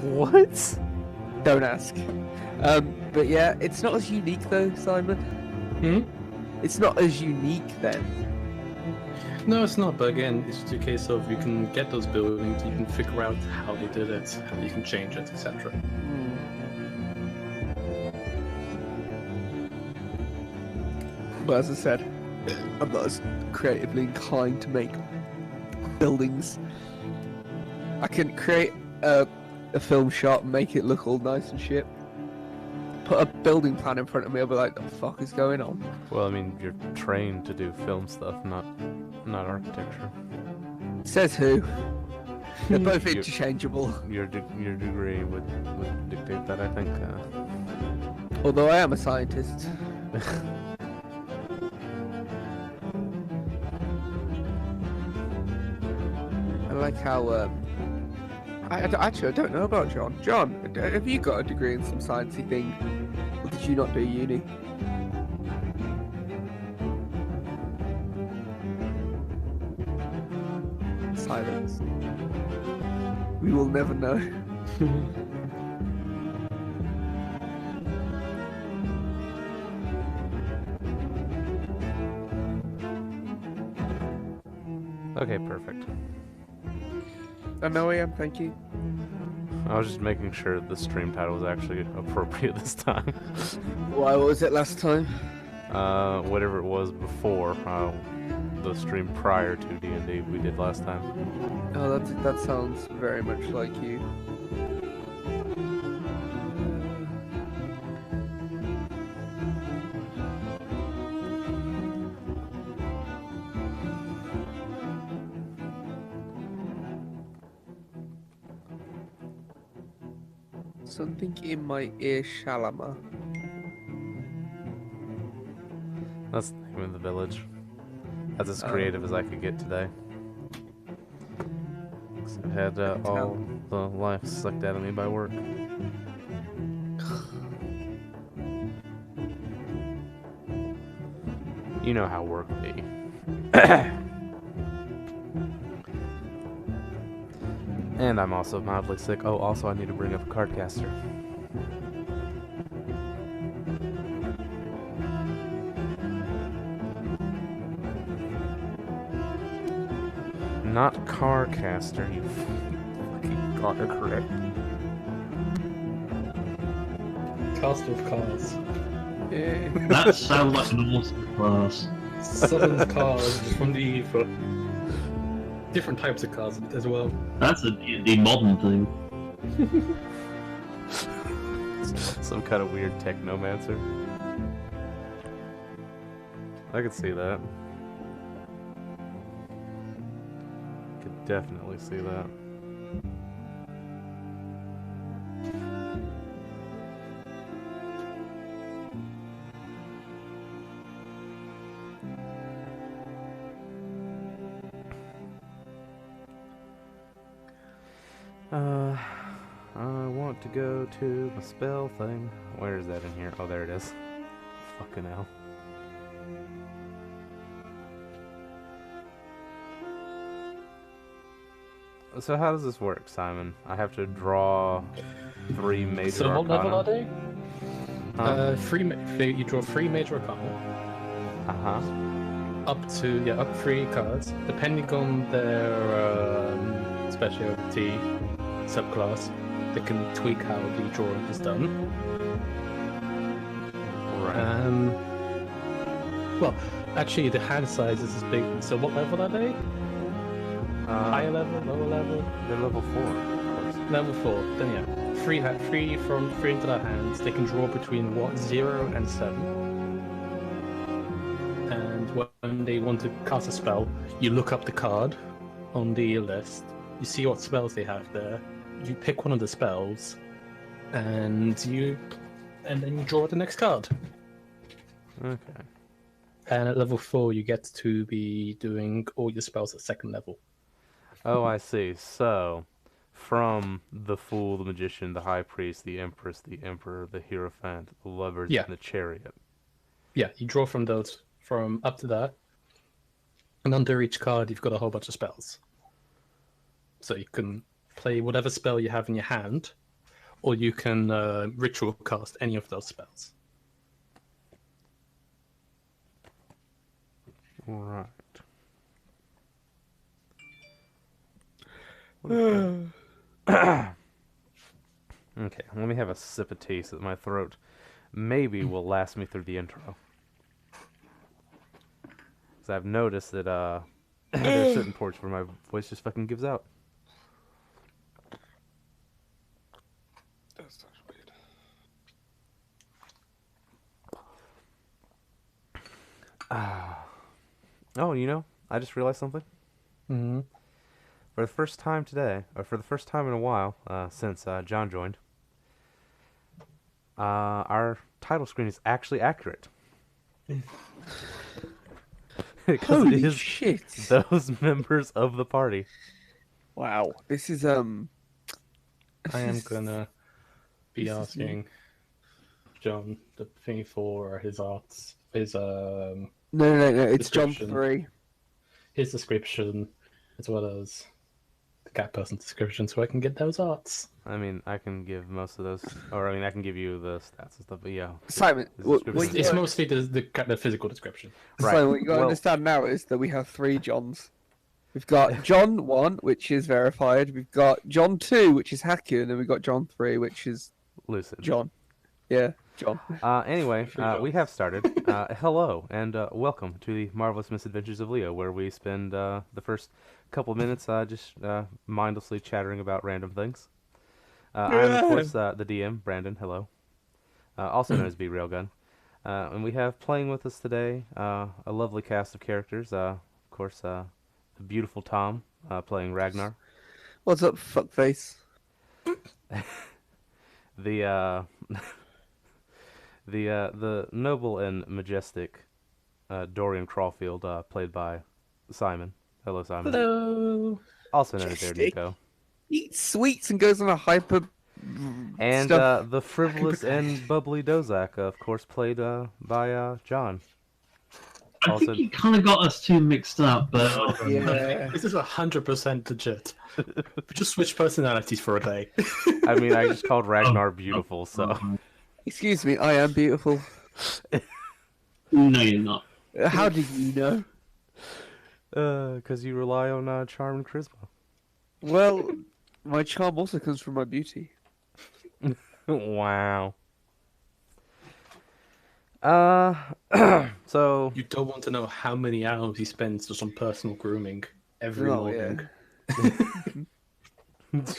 What? Don't ask. But yeah, it's not as unique though, Simon. Hmm? It's not as unique then. No, it's not. But again, it's just a case of you can get those buildings, you can figure out how they did it, how you can change it, etc. But as I said, I'm not as creatively inclined to make buildings. I can create a film shot and make it look all nice and shit. Put a building plan in front of me, I'll be like, the fuck is going on? Well, I mean, you're trained to do film stuff, not architecture. Says who? They're both You- interchangeable. Your degree would dictate that, I think. Although I am a scientist. I like how actually, I don't know about John. John, have you got a degree in some sciencey thing? Or did you not do uni? Silence. We will never know. Okay, perfect. I know I am, thank you. I was just making sure the stream title was actually appropriate this time. Why, what was it last time? Whatever it was before, the stream prior to D&D we did last time. Oh, that sounds very much like you. Something in my Earshalma. That's the name of the village. That's as creative as I could get today. 'Cause I've had all the life sucked out of me by work. You know how work be. And I'm also mildly sick. Oh, also I need to bring up a cardcaster. Not carcaster, you fucking autocorrect. Cast of cars. Yeah. That sounds like an awesome class. Southern's cars from the ether. Different types of cars as well. That's a D&D modern thing. Some kind of weird technomancer. I could see that. Could definitely see that. I want to go to my spell thing. Where is that in here? Oh, there it is. Fucking hell. So how does this work, Simon? I have to draw 3 major So what level are arcana? they? You draw 3 major arcana. Up 3 cards, depending on their specialty subclass. They can tweak how the drawing is done. Right. Well, actually, the hand size is as big. So, what level are they? Higher level, lower level? They're level 4, of course. Level 4. Then yeah, 3 into their hands. They can draw between 0 and 7. And when they want to cast a spell, you look up the card on the list. You see what spells they have there. You pick one of the spells, and then you draw the next card. Okay. And at level 4, you get to be doing all your spells at 2nd level. Oh, I see. So, from the Fool, the Magician, the High Priest, the Empress, the Emperor, the Hierophant, the Lovers, Yeah. and the Chariot. Yeah, you draw from those, from up to that. And under each card, you've got a whole bunch of spells. So you can play whatever spell you have in your hand, or you can ritual cast any of those spells. Right. Okay, let me have a sip of tea so that my throat maybe will last me through the intro. Because I've noticed that there's certain parts where my voice just fucking gives out. That sounds weird. Oh, you know, I just realized something. Mm-hmm. For the first time today, or for the first time in a while, since John joined, our title screen is actually accurate. Because Holy it is shit! those members of the party. Wow, this is I am this is- gonna be this is asking John the thing for his arts, his no. It's John description. 3. his description, as well as the cat person's description, so I can get those arts. I mean, I can give most of those, or I mean, I can give you the stats and stuff, but yeah. Simon, his what description you It's got- mostly the physical description. Right. Simon, what you got to Well- understand now is that we have 3 Johns. We've got John 1, which is verified. We've got John 2, which is Haku, and then we've got John 3, which is Lucid. John. Yeah, John. Anyway, Free we jobs. have started. Hello, and welcome to the Marvellous Misadventures of L.E.O, where we spend the first couple minutes just mindlessly chattering about random things. I'm, of course, the DM, Brandon. Hello. Also known as B Railgun. And we have playing with us today a lovely cast of characters. Of course, the beautiful Tom playing Ragnar. What's up, fuckface? The the noble and majestic Dorian Crawfield, played by Simon. Hello, Simon. Hello. Also known as Air Majestic. Nico. Eats sweets and goes on a hyper And stuff. the frivolous and bubbly Dozak, of course, played by John. I Also- think you kind of got us two mixed up, but Yeah. This is 100% legit. We just switched personalities for a day. I mean, I just called Ragnar beautiful, so. Excuse me, I am beautiful. No, you're not. How did you know? Because you rely on charm and charisma. Well, my charm also comes from my beauty. Wow. So You don't want to know how many hours he spends just on personal grooming every Oh, morning.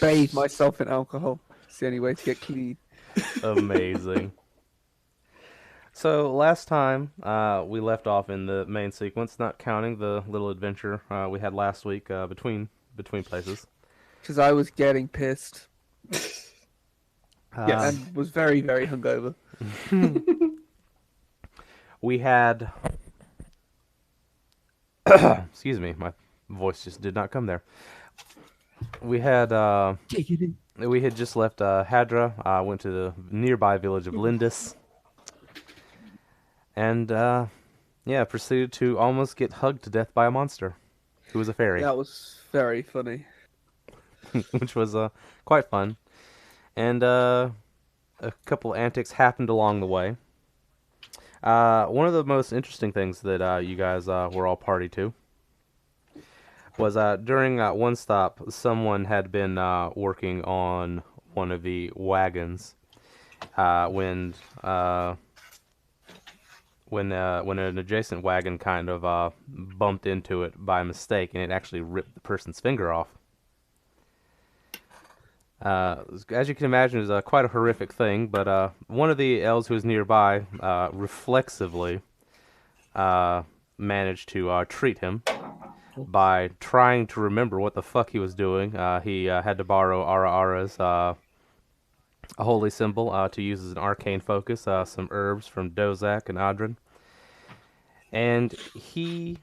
Bathe myself in alcohol. It's the only way to get clean. amazing. So last time we left off in the main sequence, not counting the little adventure we had last week between places. Because I was getting pissed. Um, And was very, very hungover. We had. Excuse me, my voice just did not come there. We had just left Hadra, went to the nearby village of Lindis, and yeah, proceeded to almost get hugged to death by a monster, who was a fairy, That was very funny. which was quite fun. And a couple antics happened along the way. One of the most interesting things that you guys were all party to was during one stop, someone had been working on one of the wagons when an adjacent wagon kind of bumped into it by mistake, and it actually ripped the person's finger off. As you can imagine, it was quite a horrific thing, but one of the elves who was nearby reflexively managed to treat him by trying to remember what the fuck he was doing. He had to borrow Ara Ara's a holy symbol to use as an arcane focus, some herbs from Dozak and Adrin. And he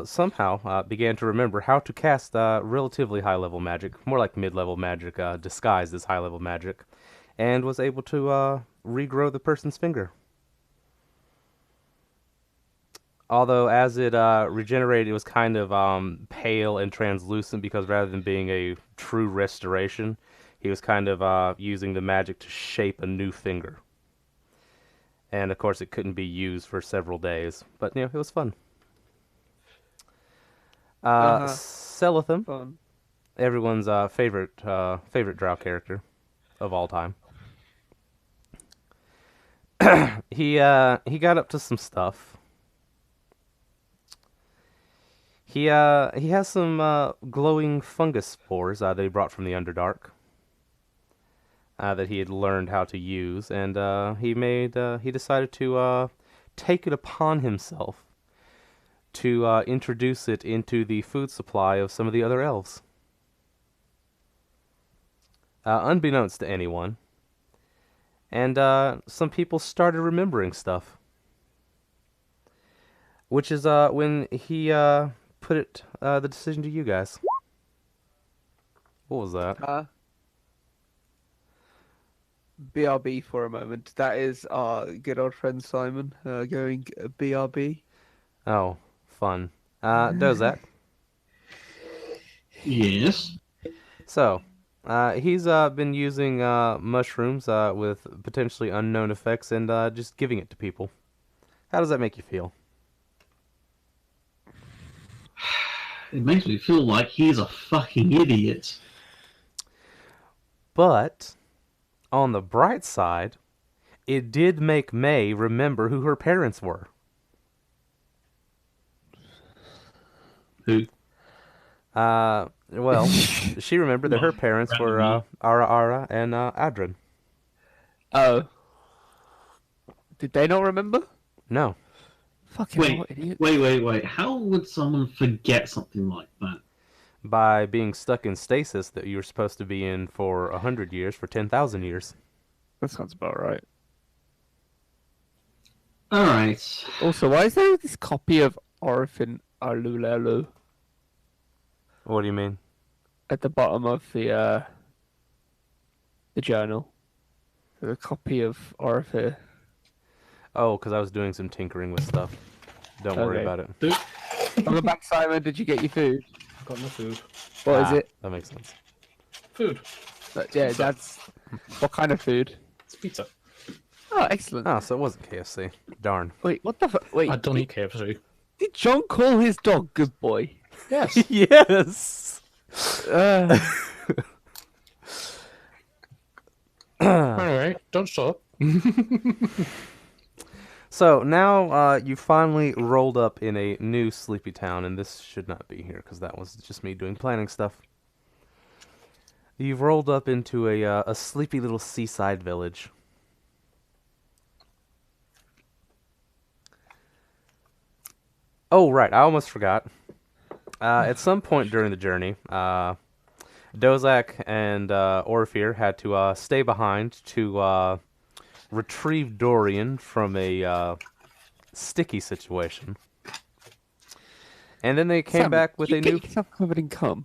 somehow began to remember how to cast relatively high-level magic, more like mid-level magic, disguised as high-level magic, and was able to regrow the person's finger. Although, as it regenerated, it was kind of pale and translucent, because rather than being a true restoration, he was kind of using the magic to shape a new finger. And of course, it couldn't be used for several days, but it was fun. Uh-huh. Selitham, Fun. everyone's favorite drow character of all time. He got up to some stuff. He has some glowing fungus spores that he brought from the Underdark. That he had learned how to use, and he decided to take it upon himself to introduce it into the food supply of some of the other elves. Unbeknownst to anyone. And some people started remembering stuff. Which is when he put the decision to you guys. What was that? BRB for a moment. That is our good old friend Simon going BRB. Oh, fun. Dozak. Yes. So, he's been using mushrooms with potentially unknown effects and just giving it to people. How does that make you feel? It makes me feel like he's a fucking idiot. But, on the bright side, it did make May remember who her parents were. Who? Well, she remembered that her parents were Ara and Adrin. Oh. Did they not remember? No. Fucking what idiot. Wait. How would someone forget something like that? By being stuck in stasis that you were supposed to be in for 100 years, for 10,000 years. That sounds about right. Alright. Also, why is there this copy of Orphan Alulelu What do you mean? at the bottom of the journal? There's a copy of Orphan. Oh, because I was doing some tinkering with stuff. Don't worry Okay. about it. Dude, Welcome back, Simon. Did you get your food? I've got no food. What is it? That makes sense. Food. Yeah, that's... What kind of food? It's pizza. Oh, excellent. Oh, so it wasn't KFC. Darn. Wait, what the fuck? Wait, I don't eat KFC. did John call his dog good boy? Yes. Yes! Anyway, don't stop. So now you finally rolled up in a new sleepy town, and this should not be here because that was just me doing planning stuff. You've rolled up into a sleepy little seaside village. Oh, right, I almost forgot. At some point during the journey, Dozak and Orpheer had to stay behind to retrieve Dorian from a sticky situation. And then they came Sam, back with you a get new... yourself covered in cum.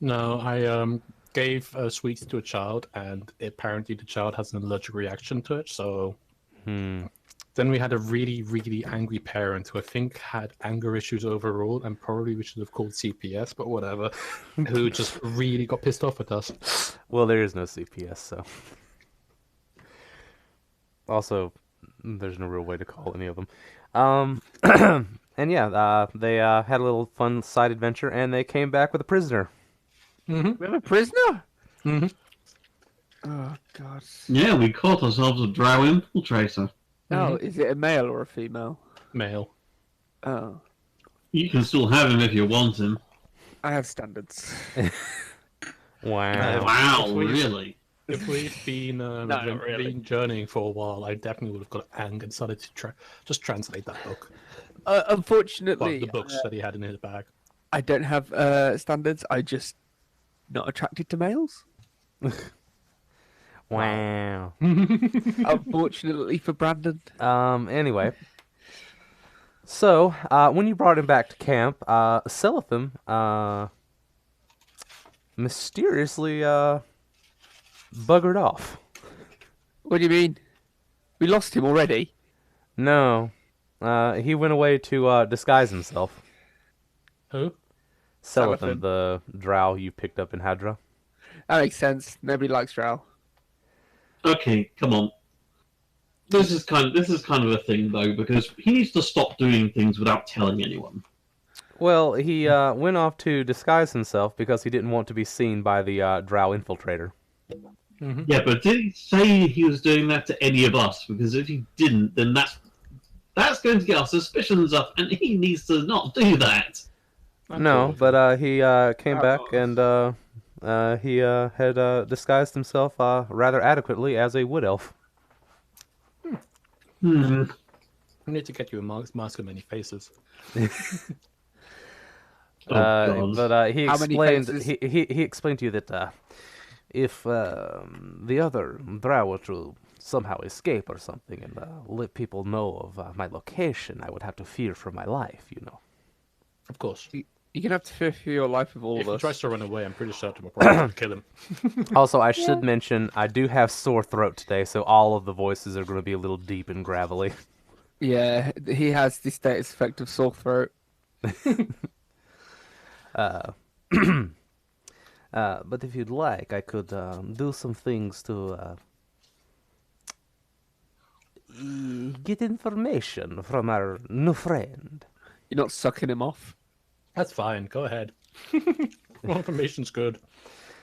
No, I gave sweets to a child, and apparently the child has an allergic reaction to it. So then we had a really, really angry parent who I think had anger issues overall, and probably we should have called CPS, but whatever, who just really got pissed off at us. Well, there is no CPS, so... Also, there's no real way to call any of them. And yeah, they had a little fun side adventure, and they came back with a prisoner. We have a prisoner? Mm-hmm. Oh, God. Yeah, we caught ourselves a drow infiltrator. Oh, is it a male or a female? Male. Oh, You can still have him if you want him. I have standards. Wow. Wow, If we- really? If we'd been, not really. been journeying for a while, I definitely would have got angry and decided to just translate that book. Uh, Well, unfortunately, the books that he had in his bag. I don't have standards. I just not attracted to males. Wow. Unfortunately for Brandon. Anyway. So, when you brought him back to camp, Selitham, mysteriously, buggered off. What do you mean? We lost him already? No. He went away to, disguise himself. Who? Selitham, Selitham. the drow you picked up in Hadra. That makes sense. Nobody likes Drow. Okay, come on. This is kind of a thing though, because he needs to stop doing things without telling anyone. Well, he went off to disguise himself because he didn't want to be seen by the Drow infiltrator. Mm-hmm. Yeah, but did he say he was doing that to any of us? Because if he didn't, then that's going to get our suspicions up, and he needs to not do that. No, but he came back and he had disguised himself rather adequately as a wood elf. Hmm. I need to get you a mask of many faces. God. But he How many explained faces? he explained to you that if the other Drow were to somehow escape or something and let people know of my location, I would have to fear for my life, you know. Of course. You're gonna have to fear for your life with all If of he us. tries to run away, I'm pretty certain we'll probably kill him. Also, I should mention I do have sore throat today, so all of the voices are going to be a little deep and gravelly. Yeah, he has the status effect of sore throat. But if you'd like, I could do some things to get information from our new friend. You're not sucking him off. That's fine. Go ahead. More information's good.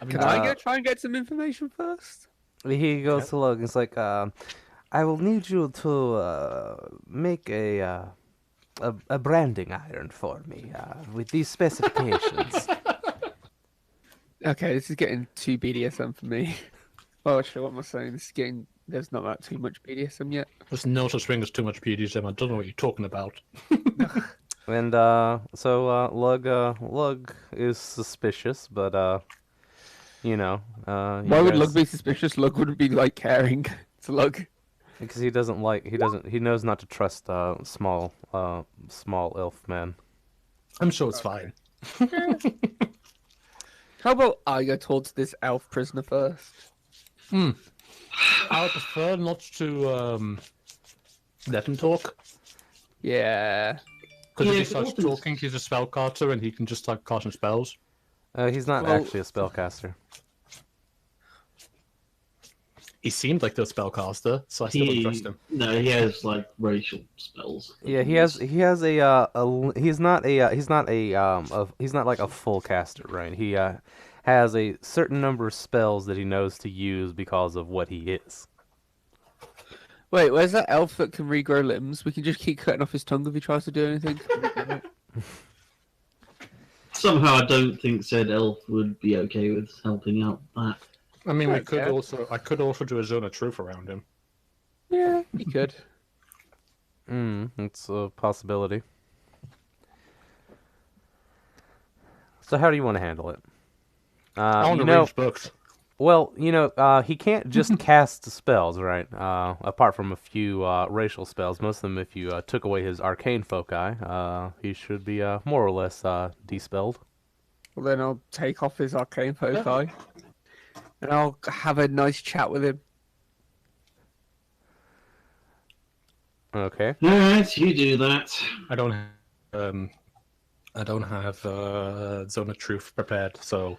I mean, Can I go try and get some information first? He goes to look. It's like, I will need you to make a branding iron for me with these specifications. Okay, this is getting too BDSM for me. Oh, actually, what am I saying? This is getting... There's not that too much BDSM yet. there's no such thing as too much BDSM. I don't know what you're talking about. And so Lug is suspicious, but you know, you Why would guys- Lug be suspicious? Lug wouldn't be, like, caring. It's Lug. Because he knows not to trust small elf man. I'm sure it's fine. How about I go towards this elf prisoner first? I would prefer not to let him talk. Yeah. Because if Yeah, he starts but also- talking, he's a spellcaster and he can just like cast some spells. He's not Well- actually a spellcaster. He seemed like the spellcaster, so I still don't trust him. No, he has like racial spells. Yeah, he has he's not like a full caster, right? He has a certain number of spells that he knows to use because of what he is. Wait, where's that elf that can regrow limbs? We can just keep cutting off his tongue if he tries to do anything. Somehow, I don't think said elf would be okay with helping out that. I mean, I could I could also do a zone of truth around him. Yeah, he could. It's a possibility. So how do you want to handle it? I want you to know, read books. well, he can't just cast spells, right? Apart from a few racial spells, most of them, if you took away his arcane foci, he should be more or less despelled. Well, then I'll take off his arcane foci. And I'll have a nice chat with him. Okay. Alright, you do that. I don't have zone of truth prepared, so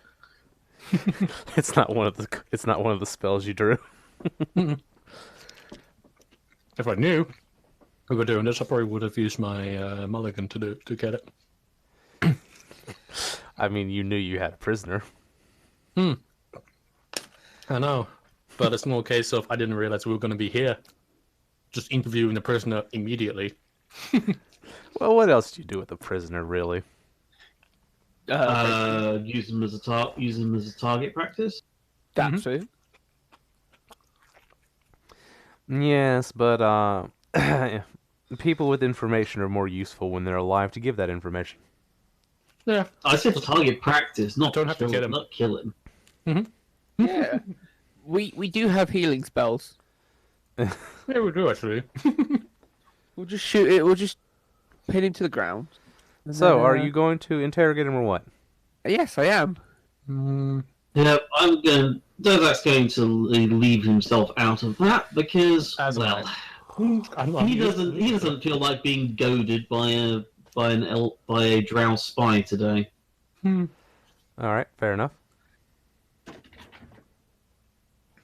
It's not one of the spells you drew. if I knew we were doing this, I probably would have used my mulligan to get it. I mean, you knew you had a prisoner. I know, but it's more a case of I didn't realize we were going to be here. Just interviewing the prisoner immediately. Well, what else do you do with a prisoner, really? Use them as a target practice. That's true. Yes, but people with information are more useful when they're alive to give that information. Yeah, I said target practice, not Don't have to kill him. Not kill him. Yeah. We do have healing spells. yeah, we do actually. We'll just shoot it. We'll just pin him to the ground. And So, then, are you going to interrogate him or what? Yes, I am. Yeah, Dozak's going to leave himself out of that because, As am well, he doesn't feel like being goaded by a drow spy today. All right, fair enough.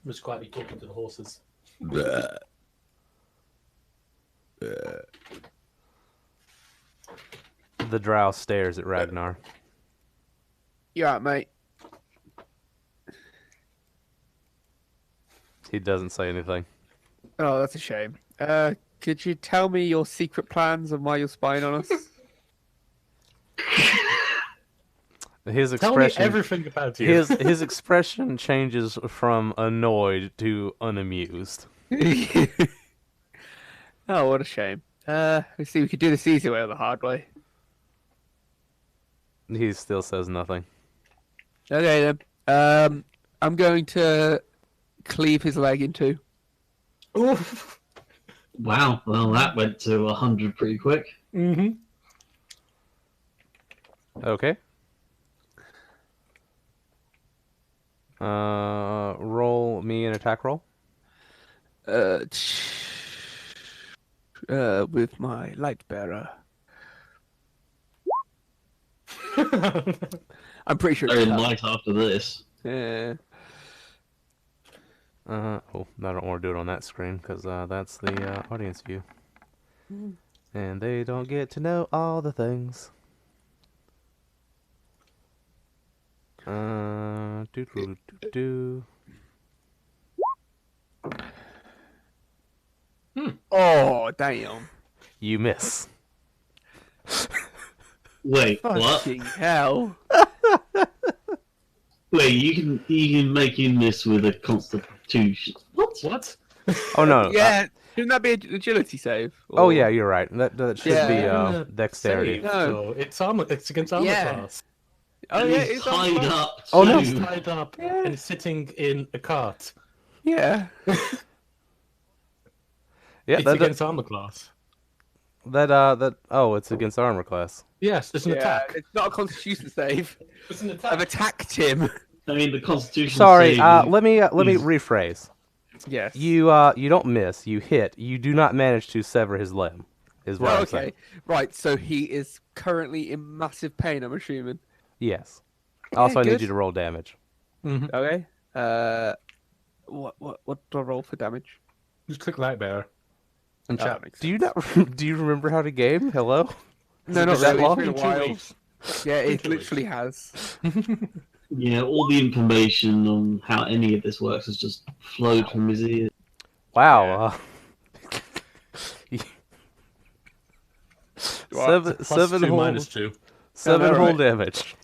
was quietly talking to the horses. The drow stares at Ragnar. You alright, mate? He doesn't say anything. Oh, that's a shame. Could you tell me your secret plans and why you're spying on us? His Tell me expression, everything about you. his expression changes from annoyed to unamused. Oh, what a shame. We see we could do this easy way or the hard way. He still says nothing. Okay then. I'm going to cleave his leg in two. Oof. Wow, well, that went to 100 pretty quick. Mm-hmm. Okay. Roll me an attack roll. With my light bearer. I'm pretty sure Very it's tough. light after this. Yeah. Oh, I don't want to do it on that screen because that's the audience view. And they don't get to know all the things. Do. Oh, damn. You miss. Wait, what? Fucking hell. Wait, you can make him this with a constitution. What? Oh no. Yeah. Shouldn't that be an agility save? Oh Or- yeah, you're right. That should Yeah. be dexterity. Save, No. so it's armor. It's against armor Yeah. class. Oh, And yeah, he's it's on tied fire. up. Oh, no. He's too. tied up Yeah. and sitting in a cart. Yeah. Yeah, It's that against armor class. oh, it's against armor class. Yes, it's an Yeah, attack. it's not a constitution save. It's an I've attack. attacked him. I mean, the constitution. Sorry, save let me is- rephrase. Yes. You don't miss, you hit. You do not manage to sever his limb. Is what Oh, I'm okay. saying. Right, so he is currently in massive pain, I'm assuming. Yes. Also, I need good. you to roll damage. Mm-hmm. Okay. What do I roll for damage? Just click light bearer. And Oh, chat. that makes Do you not? Do you remember how to game? Hello. No, it not that really. long? It's been a while. weeks. Yeah, it 2 weeks. literally has. Yeah, all the information on how any of this works has just flowed from his ears. Wow. What? Plus Seven 2 whole minus 2. seven Oh, whole right. damage.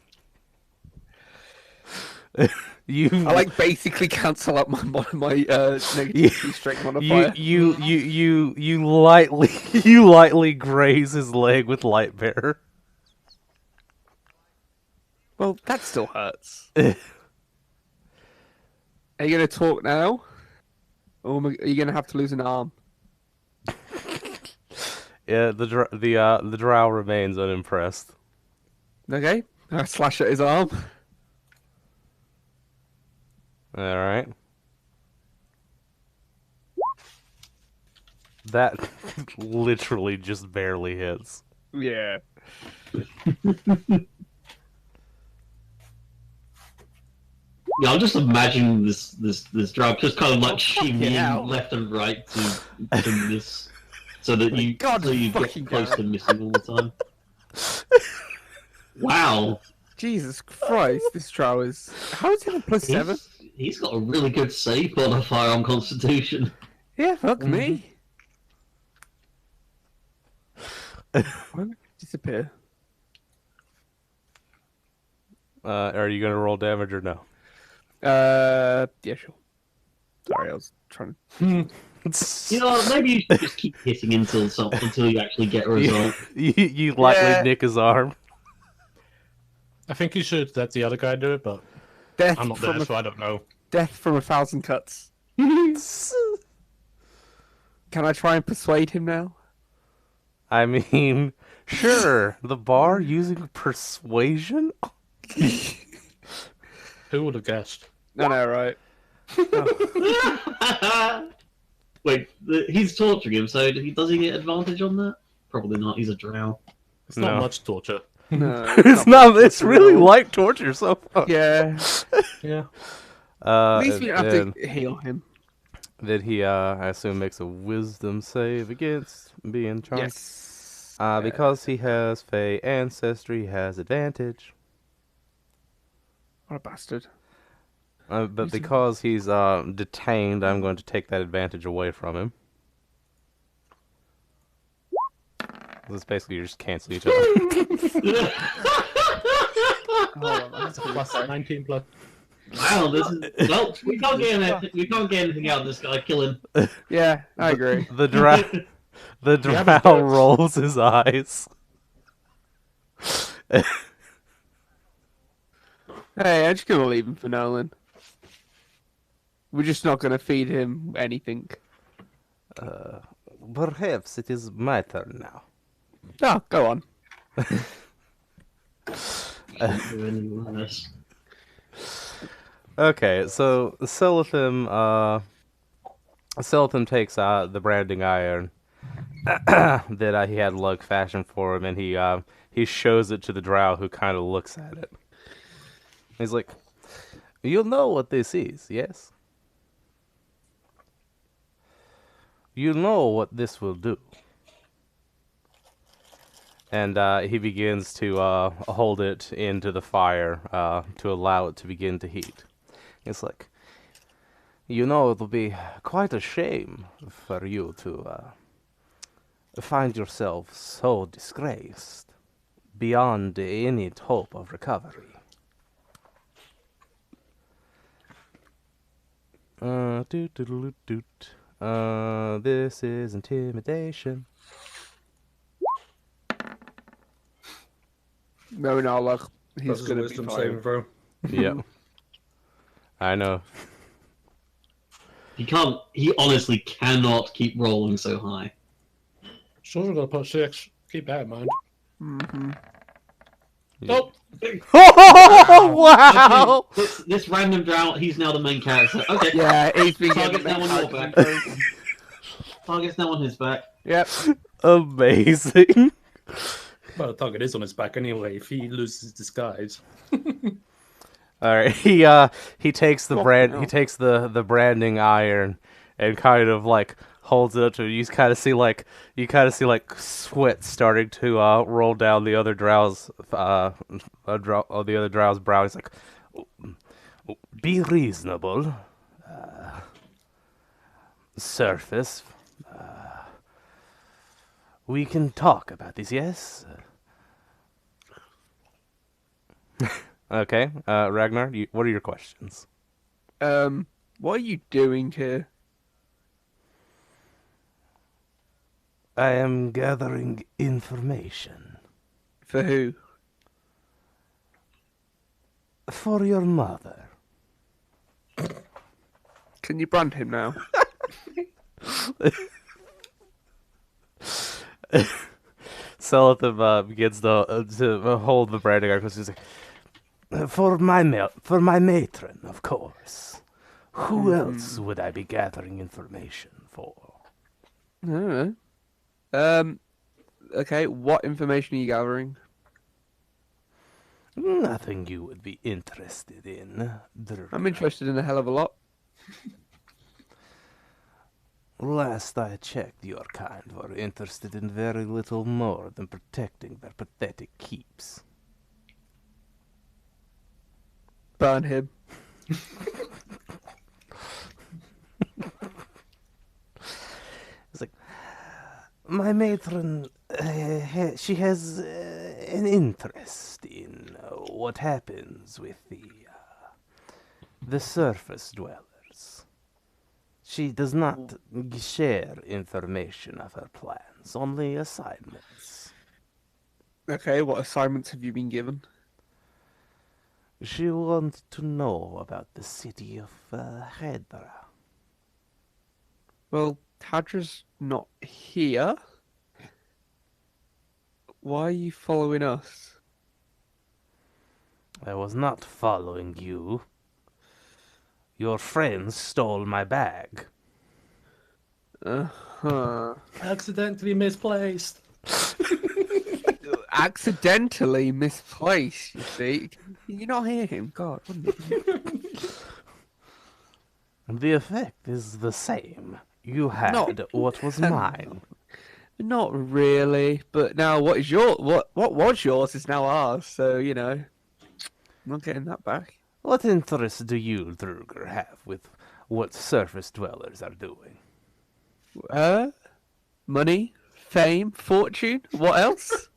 You I like basically cancel out my negative strength modifier. you lightly you lightly graze his leg with light bearer. Well, that still hurts. Are you gonna talk now? Or are you gonna have to lose an arm? Yeah, the drow remains unimpressed. Okay. I slash at his arm. All right. That literally just barely hits. Yeah. Yeah, I'm just imagining this drug just kind of like fucking hell. shimmying left and right to miss, so that you God so you get fucking close damn to missing all the time. Wow, Jesus Christ, this drow is. How is it a plus 7? he's got a really good save modifier on Constitution. Yeah, fuck me. Why did it disappear? Are you gonna roll damage or no? Yeah, sure. Sorry, I was trying to. You know, maybe you should just keep hitting until you actually get a result. You lightly Yeah. nick his arm. I think you should let the other guy do it, but Death I'm not from there, a, so I don't know. death from 1,000 cuts. Can I try and persuade him now? I mean, sure. The bar using persuasion. Who would have guessed? No, right. Wait, he's torturing him, so does he get advantage on that? Probably not. He's a drow. It's not No. much torture. No, It's not. It's at really all. light torture so far. Yeah. Yeah. At least we don't have and to heal him. then he, I assume, makes a wisdom save against being charmed. Yes. Because he has Fey ancestry, he has advantage. What a bastard. But because he's detained, I'm going to take that advantage away from him. This basically you just cancel each other. Oh, That's a plus 19 plus. Wow, this is well. We can't get anything out of this guy killing. yeah, I agree. The drow rolls his eyes. Hey, I'm just gonna leave him for now then. We're just not gonna feed him anything. Perhaps it is my turn now. No, go on. Okay, so Silithim takes the branding iron that he had Lug fashion for him, and he shows it to the drow, who kind of looks at it. He's like, "You know what this is, yes? You know what this will do." And he begins to hold it into the fire to allow it to begin to heat. It's like, you know, it'll be quite a shame for you to find yourself so disgraced beyond any hope of recovery. This is intimidation. No, look, he's That's a gonna be wisdom fine. saving throw. Yeah. I know. He can't. He honestly cannot keep rolling so high. Sure, we're gonna put 6. Keep that in mind. Mm-hmm. Oh! Oh, wow! Okay, this random drow, he's now the main character. Okay. Yeah, he's been Target's getting now on your back. back. Target's now on his back. Yep. Amazing. Well, the target is on his back anyway, if he loses his disguise. All right, he takes the the branding iron and kind of like holds it up to him. You kind of see like sweat starting to roll down the other drow's the other drow's brow. He's like, "Be reasonable, surface. We can talk about this, yes." Okay, Ragnar, what are your questions? What are you doing here? I am gathering information For who? for your mother. Can you brand him now? Selithim begins to hold the branding iron. He's like, for my matron, of course. Who else would I be gathering information for? I don't know. Okay, what information are you gathering? Nothing you would be interested in. I'm interested in a hell of a lot. Last I checked, your kind were interested in very little more than protecting their pathetic keeps. Burn him. It's like, my matron, she has an interest in what happens with the surface dwellers. She does not share information of her plans, only assignments. Okay, what assignments have you been given? She wants to know about the city of Hedra. Well, Tadra's not here. Why are you following us? I was not following you. Your friends stole my bag. Uh-huh. Accidentally misplaced. Accidentally misplaced, you see. Can you not hear him? God, wouldn't it? The effect is the same. You Not, had what was mine. not really. But now, what is what was yours is now ours. So I'm not getting that back. What interest do you, Druger, have with what surface dwellers are doing? Money, fame, fortune. What else?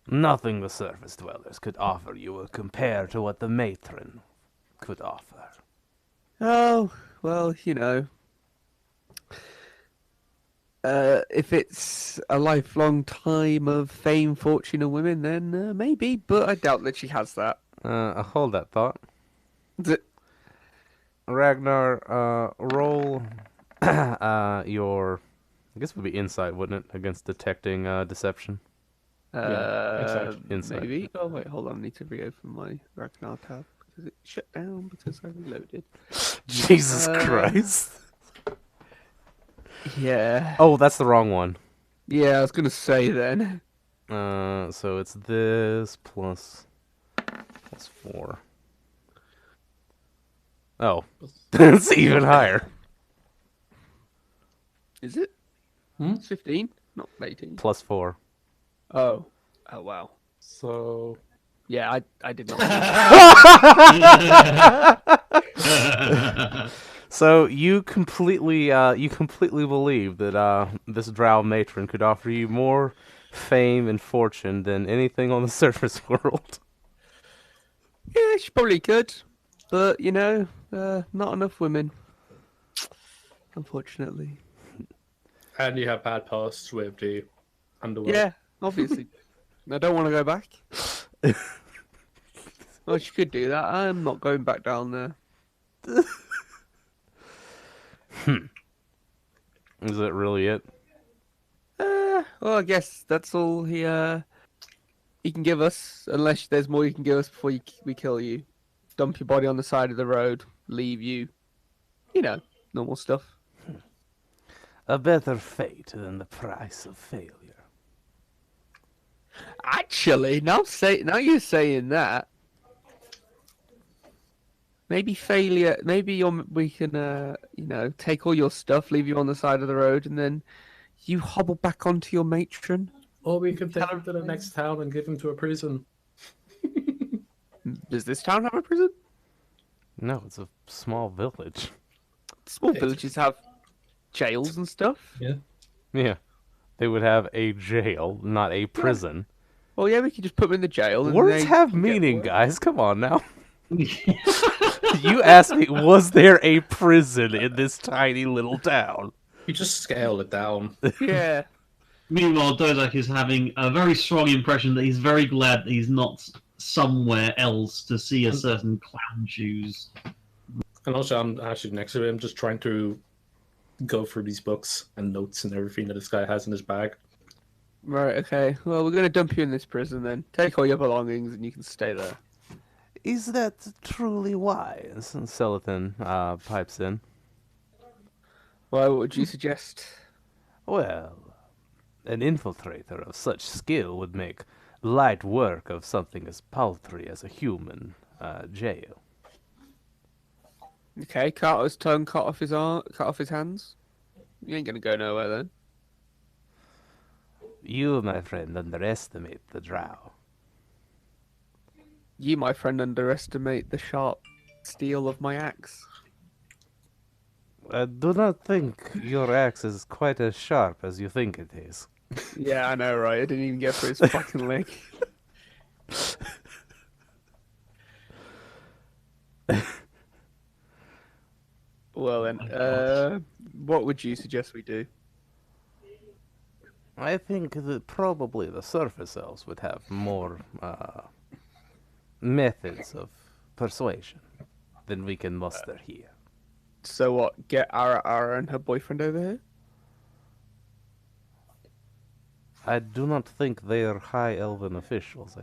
Nothing the surface dwellers could offer you will compare to what the matron could offer. Oh, well, if it's a lifelong time of fame, fortune, and women, then maybe. But I doubt that she has that. Hold that thought. D- Ragnar, roll your, I guess it would be insight, wouldn't it, against detecting deception? Yeah, Insight. Maybe. Oh wait, hold on. I need to reopen my Ragnar tab because it shut down because I reloaded. Jesus Christ. Yeah. Oh, that's the wrong one. Yeah, I was gonna say then. So it's this plus 4. Oh, it's even higher. Is it? Hmm? It's 15, not 18. Plus 4. Oh. Oh wow. So Yeah, I did not. So you completely believe that this drow matron could offer you more fame and fortune than anything on the surface world. Yeah, she probably could, but not enough women, unfortunately. and you have bad past with the underworld. Yeah, obviously. I don't want to go back. Well, she could do that. I'm not going back down there. Is that really it? Well, I guess that's all he can give us, unless there's more you can give us before we kill you. Dump your body on the side of the road, leave you. Normal stuff. A better fate than the price of failure. Actually, now you're saying that. Maybe failure. Maybe we can, take all your stuff, leave you on the side of the road, and then you hobble back onto your matron. Or we could take him to the next town and give him to a prison. Does this town have a prison? No, it's a small village. Small villages have jails and stuff. Yeah. Yeah. They would have a jail, not a prison. Well, yeah, we could just put them in the jail. And Words they have can get meaning, work. guys. Come on now. You asked me, was there a prison in this tiny little town? You just scale it down. Yeah. Meanwhile, Dozak is having a very strong impression that he's very glad that he's not somewhere else to see a certain clown shoes. And also, I'm actually next to him, just trying to go through these books and notes and everything that this guy has in his bag. Right. Okay. Well, we're gonna dump you in this prison then. Take all your belongings and you can stay there. Is that truly wise? And Celathan pipes in. Well, what would you suggest? Well, an infiltrator of such skill would make light work of something as paltry as a human jail. Okay, cut off his tongue, cut off his arm, cut off his hands. You ain't gonna go nowhere then. You, my friend, underestimate the drow. You, my friend, underestimate the sharp steel of my axe. I do not think your axe is quite as sharp as you think it is. Yeah, I know, right? I didn't even get through his fucking leg. Well then, what would you suggest we do? I think that probably the surface elves would have more methods of persuasion than we can muster here. So what? Get Ara and her boyfriend over here? I do not think they are high elven officials.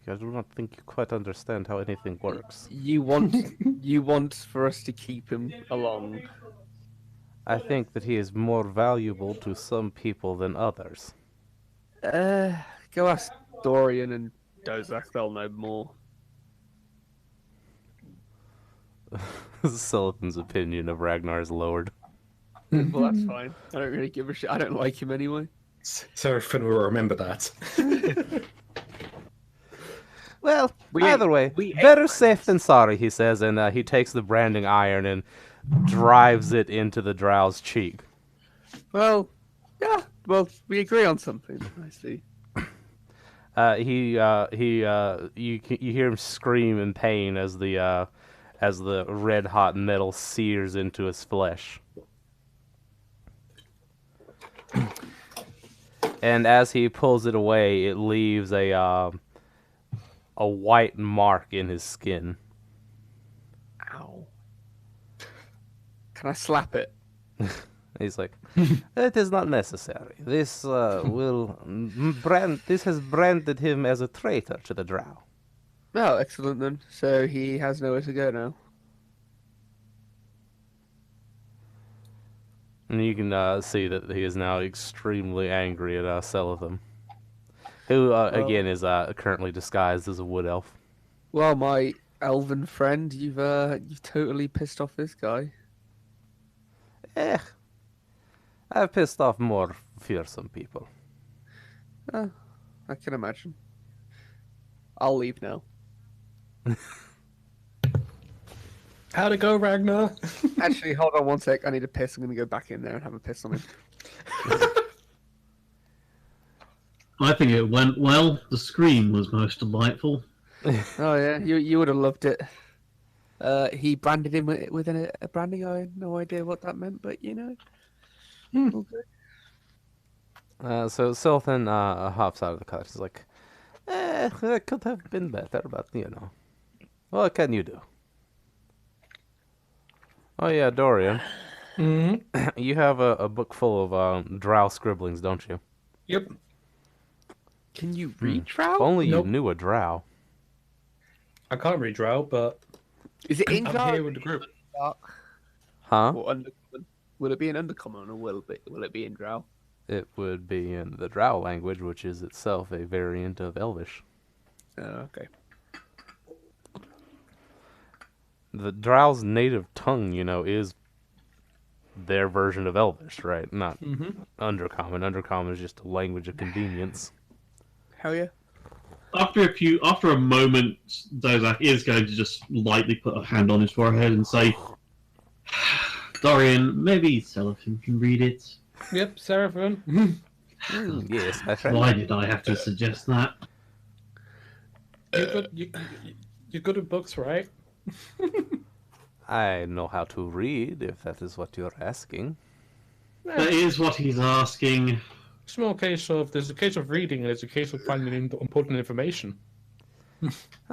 I do not think you quite understand how anything works. You want for us to keep him along? I think that he is more valuable to some people than others. Go ask Dorian and Dozak. They'll know more. Sullivan's opinion of Ragnar is lowered. Well, that's fine. I don't really give a shit. I don't like him anyway. Seraphim will remember that. Well, We either ain't- way, we ain't better friends. safe than sorry, he says, and he takes the branding iron and drives it into the drow's cheek. Well, yeah. Well, we agree on something. I see. You hear him scream in pain as the red hot metal sears into his flesh. And as he pulls it away, it leaves a white mark in his skin. Ow. Can I slap it? He's like, "It is not necessary. This This has branded him as a traitor to the Drow." Oh, excellent then. So he has nowhere to go now. And you can see that he is now extremely angry at Selatham, who again is currently disguised as a wood elf. Well, my elven friend, you've totally pissed off this guy. I've pissed off more fearsome people. I can imagine. I'll leave now. How'd it go, Ragnar? Actually, hold on one sec. I need a piss. I'm gonna go back in there and have a piss on him. I think it went well. The scream was most delightful. Oh yeah, you would have loved it. He branded him with a branding. I had no idea what that meant, but you know. Okay. So Sultan hops out of the car. He's like, that could have been better, but you know. What can you do? Oh yeah, Dorian. Mm-hmm. You have a book full of drow scribblings, don't you? Yep. Can you read Drow? If only Nope. you knew a drow. I can't read Drow, but Is it in I'm Dark? here with the group. Huh? Or Undercommon? Will it be in Undercommon or will it be in Drow? It would be in the drow language, which is itself a variant of Elvish. Okay. The drow's native tongue, you know, is their version of Elvish, right? Not Mm-hmm. Undercommon. Undercommon is just a language of convenience. Hell yeah. After a moment, Dozak is going to just lightly put a hand on his forehead and say, "Dorian, maybe Seraphim can read it." Yep, Seraphim. Yes, my friend. Why did I have to suggest that? You're good at books, right? I know how to read, if that is what you're asking. That is what he's asking. Small case of there's a case of reading and there's a case of finding important information.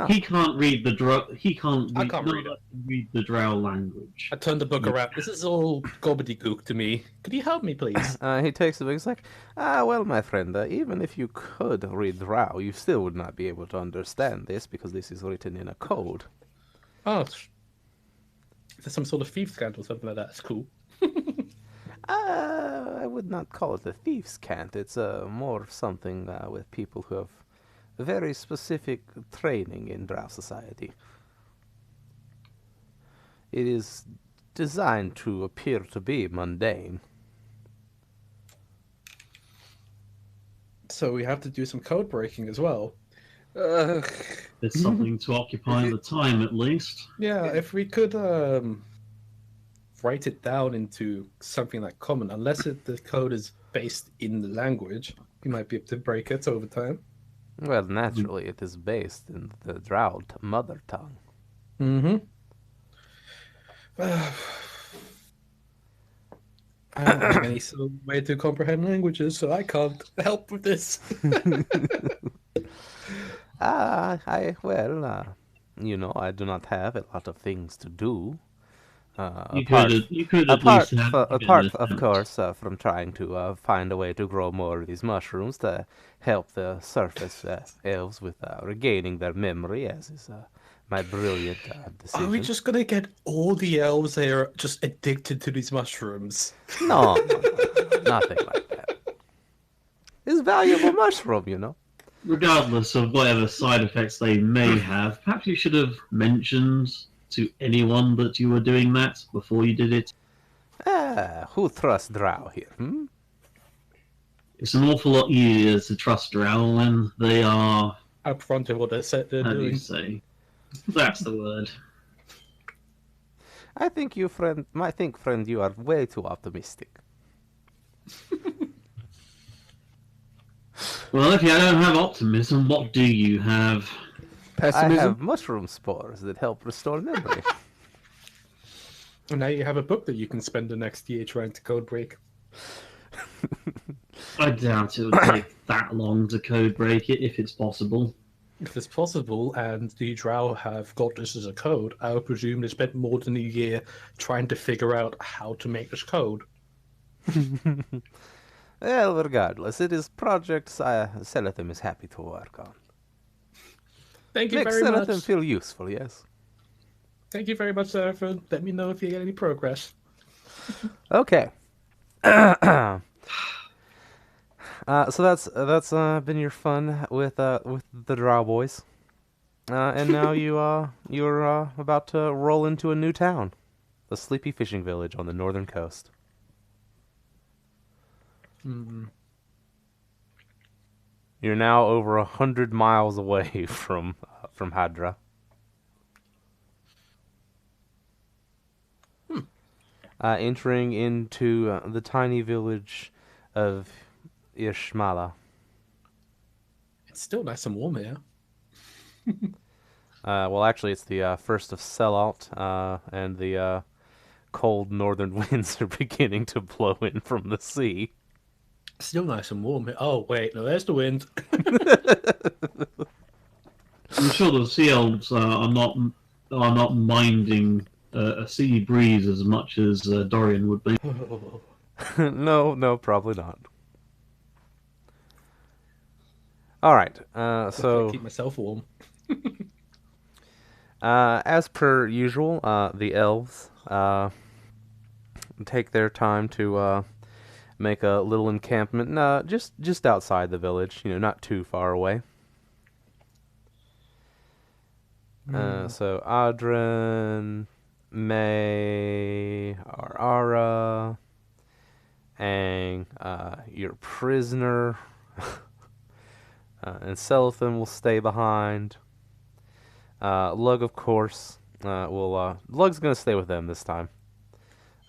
He can't read the drow. He can't. I can't read it. Read the drow language. I turned the book around. This is all gobbledygook to me. Could you help me, please? He takes the book. He's like, well, my friend, even if you could read drow, you still would not be able to understand this because this is written in a code. Oh, there's some sort of thief scandal or something like that. That's cool. I would not call it a thief's cant. It's more something with people who have very specific training in drow society. It is designed to appear to be mundane. So we have to do some code breaking as well. There's something to occupy the time, at least. Yeah, if we could write it down into something like common, unless the code is based in the language, we might be able to break it over time. Well, naturally, it is based in the drow mother tongue. Mm-hmm. I don't have any sort of way to comprehend languages, so I can't help with this. You know, I do not have a lot of things to do. You could at least have apart, given of an course, from trying to find a way to grow more of these mushrooms to help the surface elves with regaining their memory, as is my brilliant decision. Are we just gonna get all the elves there just addicted to these mushrooms? No, nothing like that. It's valuable mushroom, you know. Regardless of whatever side effects they may have, perhaps you should have mentioned to anyone that you were doing that before you did it? Who trusts Drow here, hmm? It's an awful lot easier to trust Drow when they are, Up front of what they said they're how do you doing. say? That's the word. I think you, friend, you are way too optimistic. Well, if you don't have optimism, what do you have? Pessimism. I have mushroom spores that help restore memory. And now you have a book that you can spend the next year trying to code break. I doubt it would take that long to code break it, if it's possible. If it's possible, and the Drow have got this as a code, I would presume they spent more than a year trying to figure out how to make this code. Well, regardless, it is projects Serathim is happy to work on. Thank you Makes very Serathim much. feel useful, yes? Thank you very much, Seraphim. Let me know if you get any progress. Okay. So that's been your fun with the Drow boys, and now you're about to roll into a new town, a sleepy fishing village on the northern coast. You're now over 100 miles away from Hadra. Entering into the tiny village of Earshalma. It's still nice and warm here. Well, actually, it's the first of Selalt, and the cold northern winds are beginning to blow in from the sea. Still nice and warm here. Oh, wait, no, there's the wind. I'm sure the sea elves are not minding a sea breeze as much as Dorian would be. No, probably not. All right, so keep myself warm. as per usual, the elves take their time to make a little encampment, just outside the village, not too far away. So Adren, May, Ara, Aang, your prisoner, and Seraphim will stay behind. Lug, of course, Lug's gonna stay with them this time.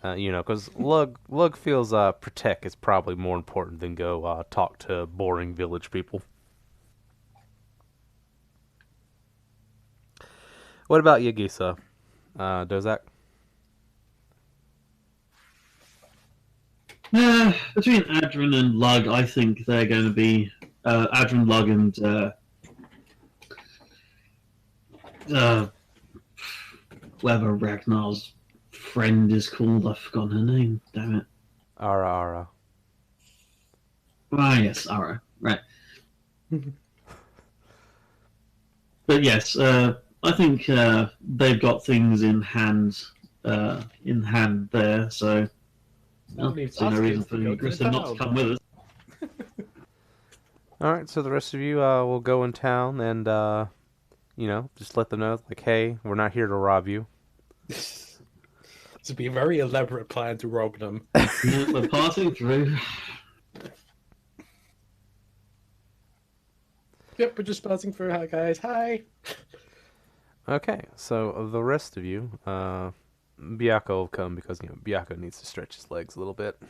Because Lug feels protect is probably more important than go talk to boring village people. What about you, Gisa? Dozak? Between Adrin and Lug, I think they're going to be Adrin, Lug, and whatever Ragnar's friend is called. I've forgotten her name. Damn it. Ara. Ah, yes, Ara. Right. But yes, I think they've got things in hand there. So Needs see no asking reason for to go the to rest the of them not to town. come with us. All right, so the rest of you will go in town and, just let them know, like, hey, we're not here to rob you. This would be a very elaborate plan to rob them. Yeah, we're passing through. Yep, we're just passing through. Hi, guys. Hi. Okay, so the rest of you, Byako will come because, Byako needs to stretch his legs a little bit.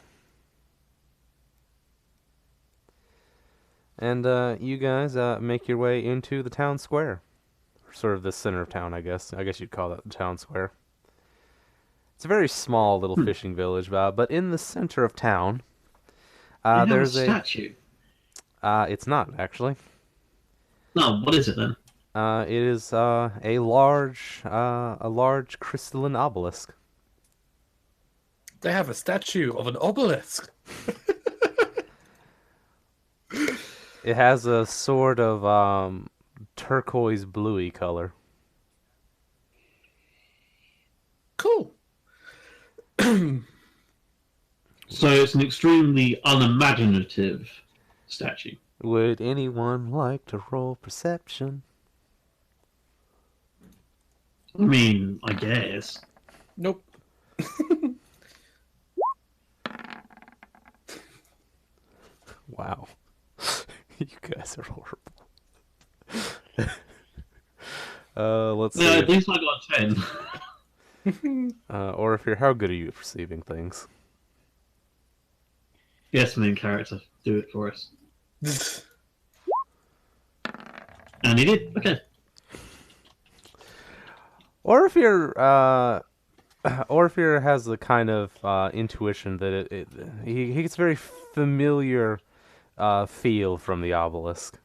And you guys make your way into the town square. Sort of the center of town, I guess. I guess you'd call that the town square. It's a very small little fishing village, but in the center of town, there's a statue. It's not, actually. No, what is it then? It is a large crystalline obelisk. They have a statue of an obelisk. It has a sort of turquoise bluey color. Cool. So it's an extremely unimaginative statue. Would anyone like to roll perception? I mean, I guess. Nope. Wow. You guys are horrible. Let's No, see. at least I got a 10. Or if you're, how good are you at perceiving things? Yes, main character, do it for us. And he did. Okay. Or if you're, or if you're has the kind of intuition that he gets very familiar feel from the obelisk.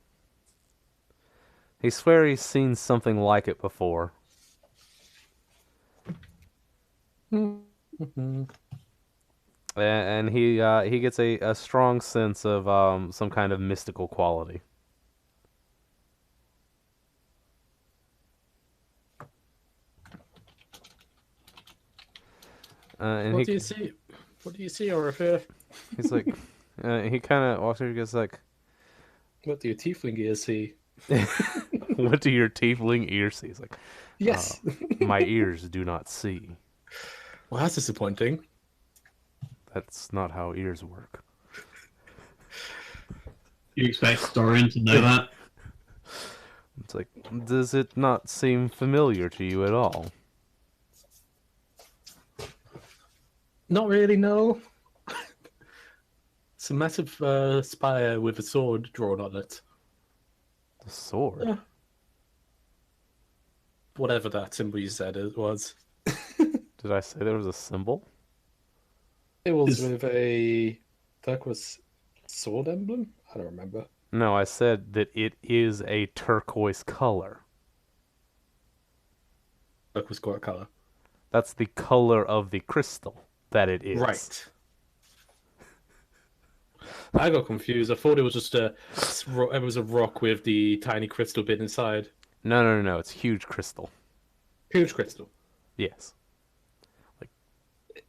He swears he's seen something like it before. And he gets a strong sense of some kind of mystical quality. And What do you see? What do you see, Orifir? he's like, he kind of walks over and goes like, What do your tiefling ears see? "What do your tiefling ears see?" He's like, Yes. "My ears do not see. Well, that's disappointing. That's not how ears work." You expect Dorian to know that? It's like, does it not seem familiar to you at all? Not really, no. It's a massive spire with a sword drawn on it. The sword? Yeah. Whatever that symbol you said it was. Did I say there was a symbol? It was Is- with a turquoise sword emblem? I don't remember. No, I said that it is a turquoise color. Turquoise got color. That's the color of the crystal that it is. Right. I got confused. I thought it was just it was a rock with the tiny crystal bit inside. No. It's huge crystal. Huge crystal. Yes.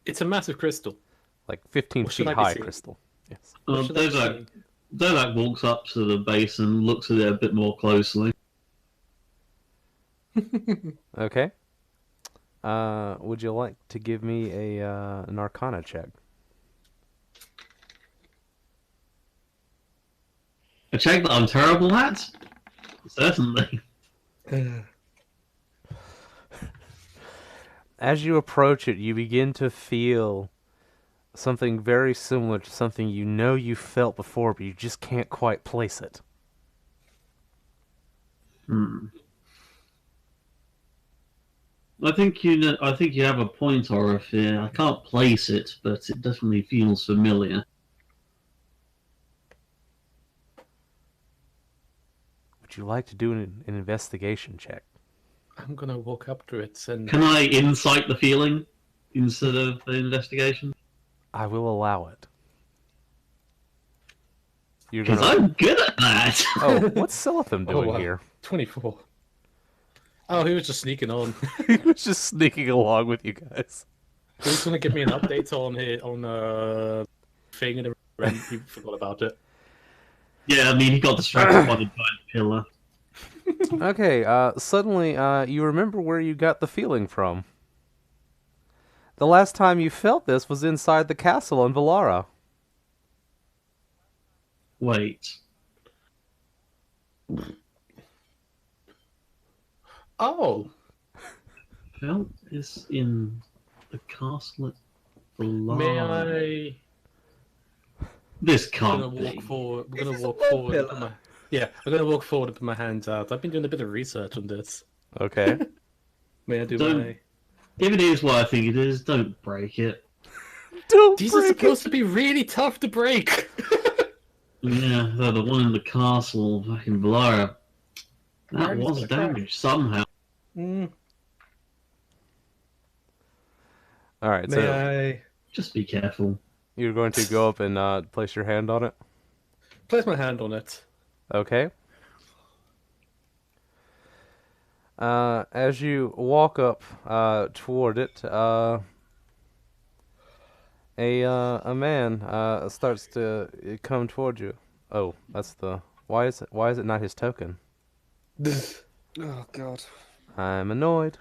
It's a massive crystal. Like 15 What should feet I be high seeing? crystal. Yes. Well, Should I see? Dovak walks up to the base and looks at it a bit more closely. Okay. Would you like to give me an Arcana check? A check that I'm terrible at? Certainly. As you approach it, you begin to feel something very similar to something you know you felt before, but you just can't quite place it. I think you have a point, Orifir. I can't place it, but it definitely feels familiar. Would you like to do an investigation check? I'm gonna walk up to it and Can I insight the feeling instead of the investigation? I will allow it. You're Because gonna. I'm good at that. Oh, what's Silithum doing wow. here? 24. Oh, he was just sneaking on. He was just sneaking along with you guys. He was gonna give me an update on thing and he forgot about it. Yeah, I mean, he got distracted by the giant pillar. Okay, suddenly, you remember where you got the feeling from. The last time you felt this was inside the castle in Valara. Wait. Oh, Felt is in the castle at Valar. may I? This I'm can't gonna walk be. forward. I'm gonna Is this a walk wall forward. And pillar? put my... Yeah, I'm gonna walk forward and put my hands out. I've been doing a bit of research on this. Okay. May I do Don't- my? If it is what I think it is, don't break it. Don't These are break it. supposed to be really tough to break. Yeah, the one in the castle back in Valara. That Apparently it's was gonna crack. damaged somehow. Mm, All right, may so I Just be careful. you're going to go up and place your hand on it. place my hand on it? Okay. As you walk up toward it, a man starts to come toward you. Oh, that's the. Why is it not his token? Oh god. I'm annoyed.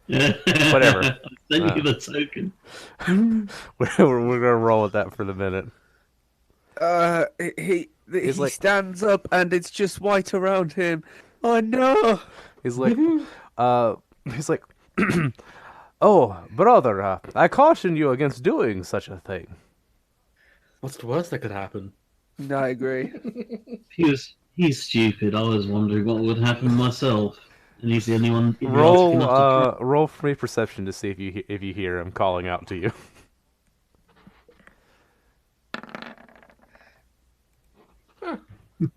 Whatever. I sent you the token. We're gonna roll with that for the minute. He like- stands up and it's just white around him. Oh no! He's like, he's like, oh, brother, I caution you against doing such a thing. What's the worst that could happen? No, I agree. He's stupid. I was wondering what would happen myself, and he's the only one idiotic Roll, enough to try. roll free perception to see if you hear him calling out to you.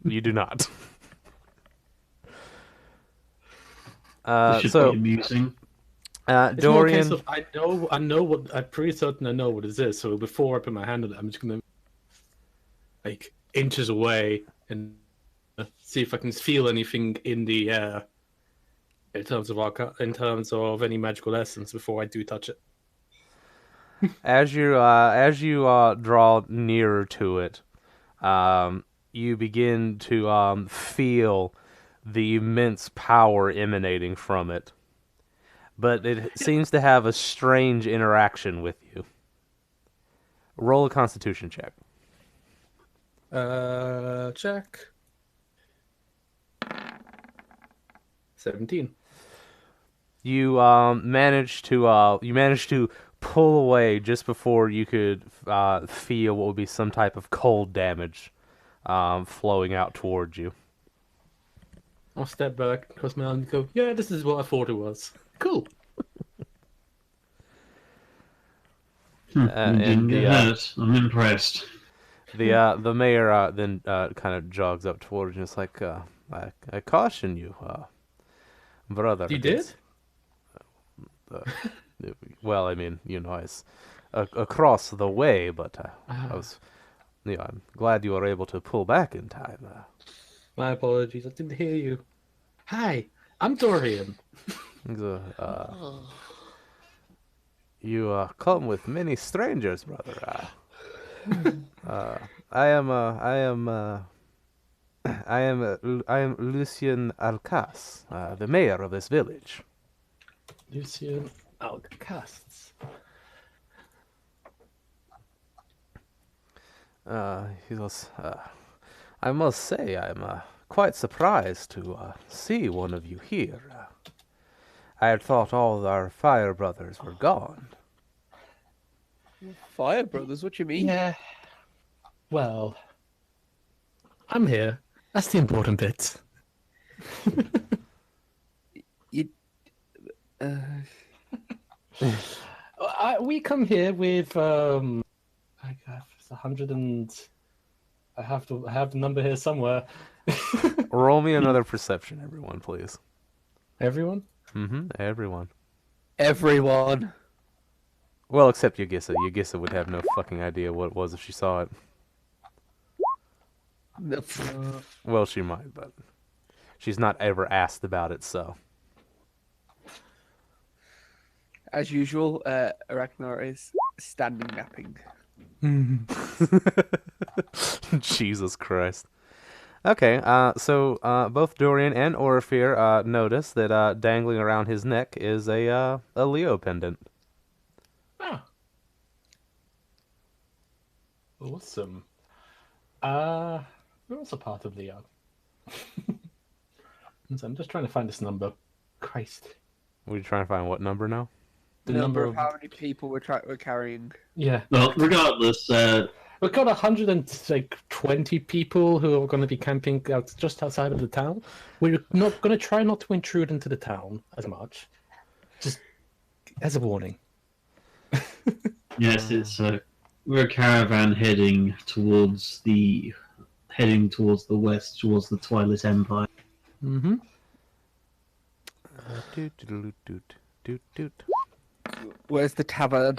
You do not. This should So be amusing. It's more a case Dorian, of I know what I'm pretty certain I know what it is. So before I put my hand on it, I'm just gonna like inches away and see if I can feel anything in the air in terms of any magical essence before I do touch it. as you draw nearer to it, you begin to feel the immense power emanating from it. But it seems to have a strange interaction with you. Roll a Constitution check. Check. 17. You manage to pull away just before you could feel what would be some type of cold damage flowing out towards you. I'll step back, cross my arms, and go, yeah, this is what I thought it was. Cool. You and didn't the, get hurt. I'm impressed. The mayor then kind of jogs up towards you and is like, I caution you, brother. You did? Well, I mean, it's across the way, but I was, I'm glad you were able to pull back in time. My apologies, I didn't hear you. Hi, I'm Dorian. You come with many strangers, brother. I am Lucien Alcas, the mayor of this village. Lucien Outcasts. He goes, I must say I'm quite surprised to see one of you here. I had thought all our fire brothers were gone. Fire brothers? What do you mean? Yeah. Well, I'm here. That's the important bit. You, We come here with I have 100 and I have the number here somewhere. Roll me another perception, everyone, please. Everyone? Everyone. everyone. Well, except Yagissa. Yagissa would have no fucking idea what it was if she saw it. Well, she might, but she's not ever asked about it, so. As usual, Arachnar is standing napping. Jesus Christ. Okay, so both Dorian and Orifir notice that dangling around his neck is a L.E.O pendant. Ah. Awesome. We're also part of L.E.O. So I'm just trying to find this number. Christ. We're trying to find what number now? The number number of how many people we're carrying. Yeah. Well, regardless, We've got 120 people who are going to be camping out just outside of the town. We're not going to try not to intrude into the town as much. Just as a warning. yes, it's we're a caravan heading towards the west, towards the Twilight Empire. Mm-hmm. Where's the tavern?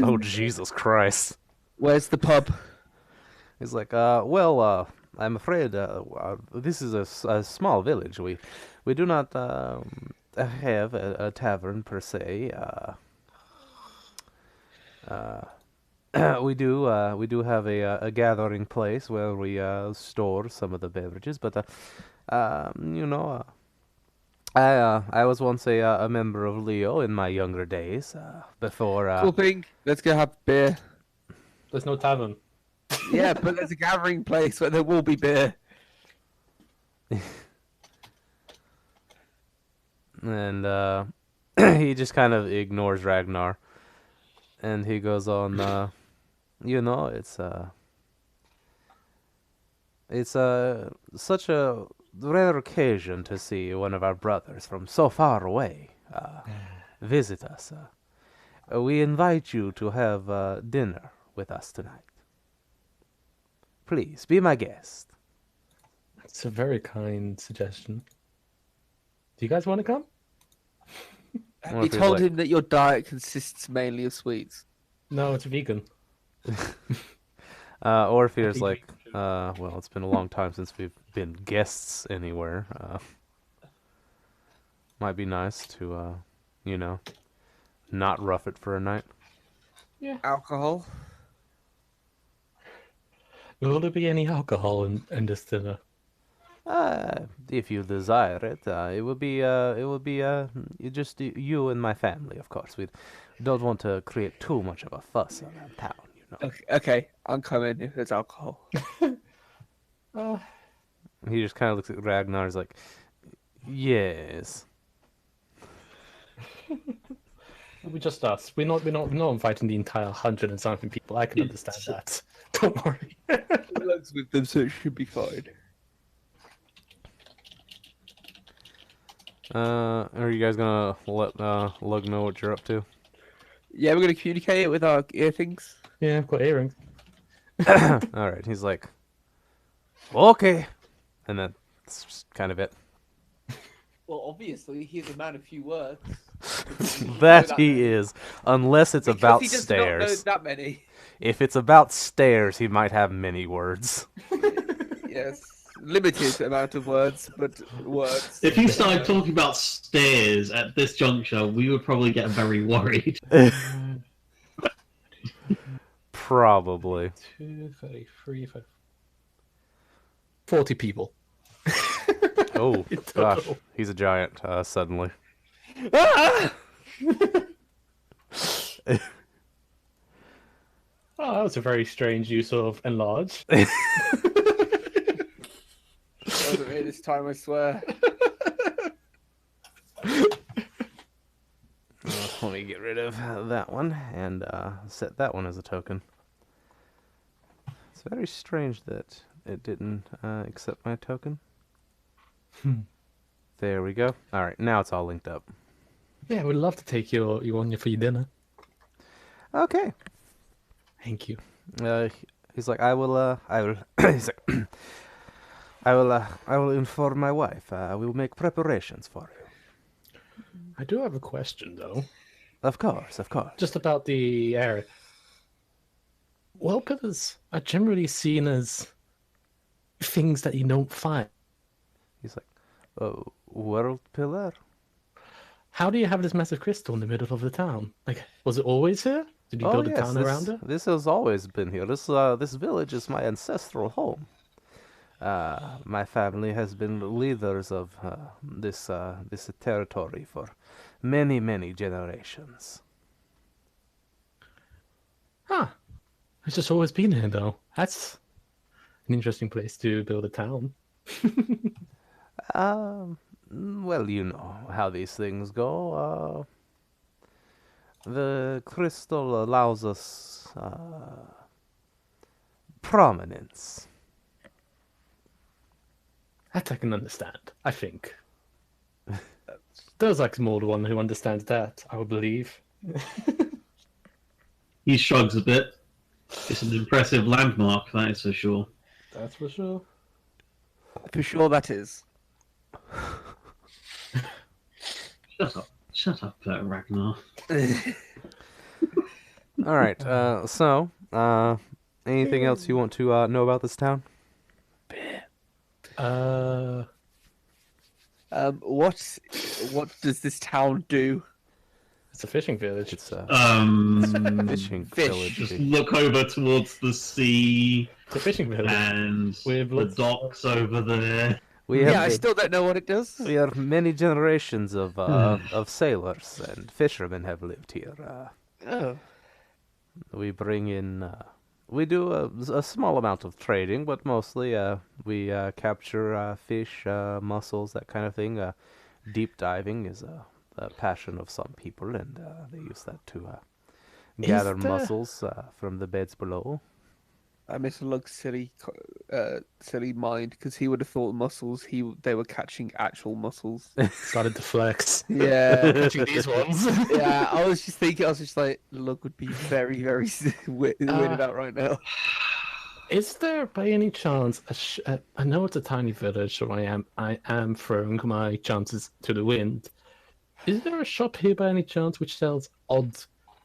Oh, Jesus Christ. Where's the pub? He's like, well, I'm afraid this is a small village. We do not have a tavern per se. We do have a gathering place where we store some of the beverages, but I was once a member of L.E.O in my younger days. Before Cool thing. Let's go have beer. There's no tavern. Yeah, but there's a gathering place where there will be beer. and he just kind of ignores Ragnar, and he goes on. You know, it's such a rare occasion to see one of our brothers from so far away visit us. We invite you to have dinner with us tonight. Please be my guest. It's a very kind suggestion. Do you guys want to come? Have you told him that your diet consists mainly of sweets? No, it's vegan. Or if he was like, well, it's been a long time since we've been guests anywhere. Might be nice to, you know, not rough it for a night. Yeah. Alcohol? Will there be any alcohol in this dinner? If you desire it, it will be just you and my family, of course. We don't want to create too much of a fuss around town, you know. Okay, I'm coming if there's alcohol. He just kind of looks at Ragnar. He's like, yes. We just us. We're not inviting the entire 100 and something people. I can understand that. Don't worry. Lugs with them, so it should be fine. Are you guys gonna let Lug know what you're up to? Yeah, we're gonna communicate it with our ear things. Yeah, I've got earrings. All right. He's like, okay, and that's just kind of it. Well, obviously, he's a man of few words. That he is, unless it's Because about he does stairs. not know that many. If it's about stairs, he might have many words. Yes, limited amount of words, but words. If you started talking about stairs at this juncture, we would probably get very worried. Probably. 2, 3, 4, 40 people. Oh, In gosh. total. He's a giant, suddenly. Ah! Oh, that was a very strange use of enlarge. Wasn't me this time, I swear. Let me get rid of that one and set that one as a token. It's very strange that it didn't accept my token. There we go. All right, now it's all linked up. Yeah, we'd love to take you on for your dinner. Okay. Thank you. He's like, I will. He's like, I will inform my wife. We will make preparations for you. I do have a question, though. Of course, of course. Just about the area. Well pillars are generally seen as things that you don't find. He's like, oh, world pillar. How do you have this massive crystal in the middle of the town? Like, was it always here? Did you build a town around it? This has always been here. This village is my ancestral home. My family has been leaders of this territory for many generations. Huh. It's just always been here, though. That's an interesting place to build a town. Well, you know how these things go. The crystal allows us prominence. That I can understand, I think. There's like more than one who understands that, I would believe. He shrugs a bit. It's an impressive landmark, that is for sure. That's for sure. For sure, that is. Shut up, Ragnar. All right. So, anything else you want to know about this town? What does this town do? It's a fishing village. It's a fishing Fish. village. Just look over towards the sea It's a fishing village. and With the lots of- docks over there. We Yeah, have I still don't know what it does. we are many generations of sailors and fishermen have lived here. Oh. We bring in. We do a small amount of trading, but mostly we capture fish, mussels, that kind of thing. Deep diving is a passion of some people, and they use that to gather Is there... mussels from the beds below. I miss a lug's silly mind because he would have thought mussels. They were catching actual mussels. Started to flex. Yeah, Catching these ones. yeah. I was just thinking. I was just like, Lug would be very, very weirded out right now. Is there, by any chance, I know it's a tiny village, so I am throwing my chances to the wind. Is there a shop here, by any chance, which sells odd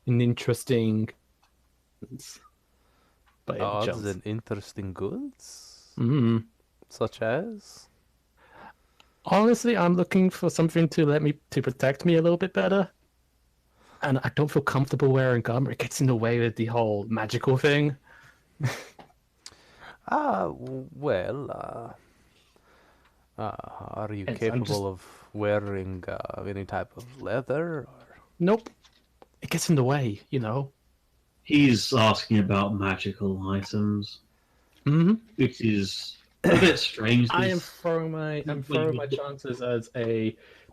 and interesting things? By any Odds chance? and interesting goods, Mm. such as. Honestly, I'm looking for something to protect me a little bit better. And I don't feel comfortable wearing armor. It gets in the way with the whole magical thing. Well, are you Yes, capable of wearing any type of leather? Or... Nope. It gets in the way, you know. He's asking about magical items, Mm-hmm. which is a bit strange. I am 'cause throwing my when my you- chances as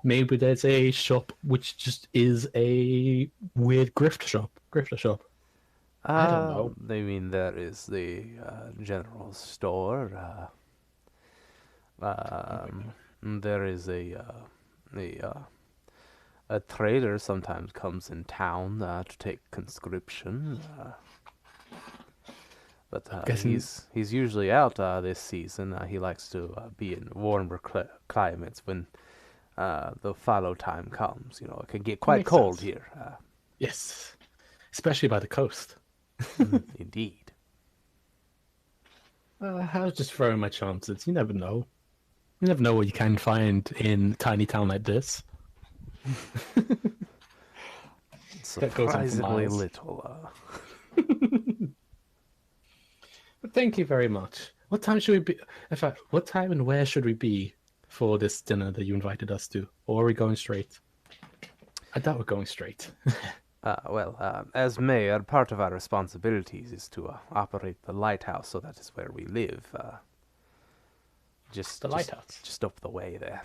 maybe there's a shop which just is a weird grifter shop. I don't know. I mean, there is the general store. There is a trader sometimes comes in town to take conscription. But Guessing- he's usually out this season. He likes to be in warmer climates when the fallow time comes. You know, it can get quite Makes cold sense. here. Yes, especially by the coast. Indeed. I was just throwing my chances. You never know. You never know what you can find in a tiny town like this. That goes on for Surprisingly miles. little. But thank you very much. What time should we be? In fact, what time and where should we be for this dinner that you invited us to? Or are we going straight? I doubt we're going straight. As mayor, part of our responsibilities is to operate the lighthouse, so that is where we live. The lighthouse? Just up the way there.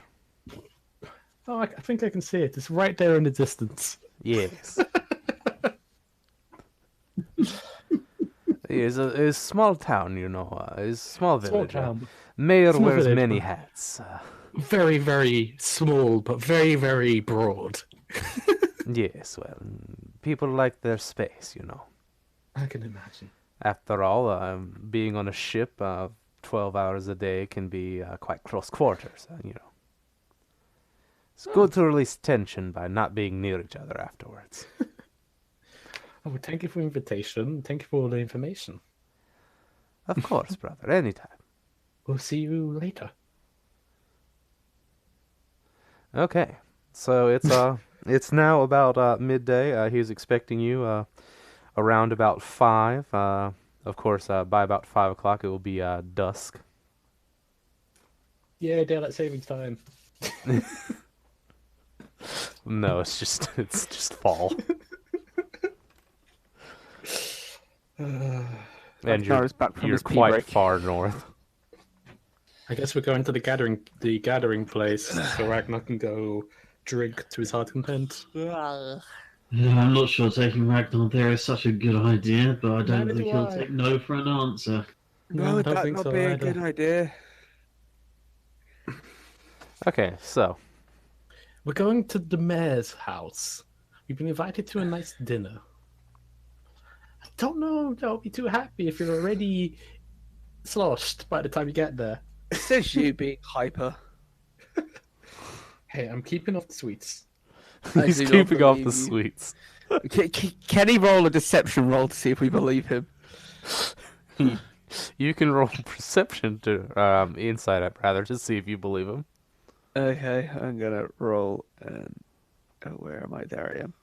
Oh, I think I can see it. It's right there in the distance. Yes. It's a small town, you know. It's a small village. Small town. Mayor Small wears village, many but- hats. Very, very small, but very, very broad. Yes, well, people like their space, you know. I can imagine. After all, being on a ship 12 hours a day can be quite close quarters, you know. It's good to release tension by not being near each other afterwards. Oh, well, thank you for the invitation. Thank you for all the information. Of course, brother, anytime. We'll see you later. Okay, so it's now about midday. He's expecting you around about 5. Of course, by about 5 o'clock it will be dusk. Yeah, daylight savings time. No, it's just fall. And Ragnar's back from you're his pee quite break. far north. I guess we're going to the gathering place, so Ragnar can go drink to his heart's content. Yeah, I'm not sure taking Ragnar there is such a good idea, but I don't Neither think do he'll I. take no for an answer. No, I No, would don't that think not so be a either. good idea? Okay, so We're going to the mayor's house. We've been invited to a nice dinner. I don't know if I'll be too happy if you're already sloshed by the time you get there. It says you being hyper. Hey, I'm keeping off the sweets. I he's do not keeping off believe the you. sweets. Can he roll a deception roll to see if we believe him? You can roll perception to insight, rather, to see if you believe him. Okay, I'm gonna roll and where am I? There I am.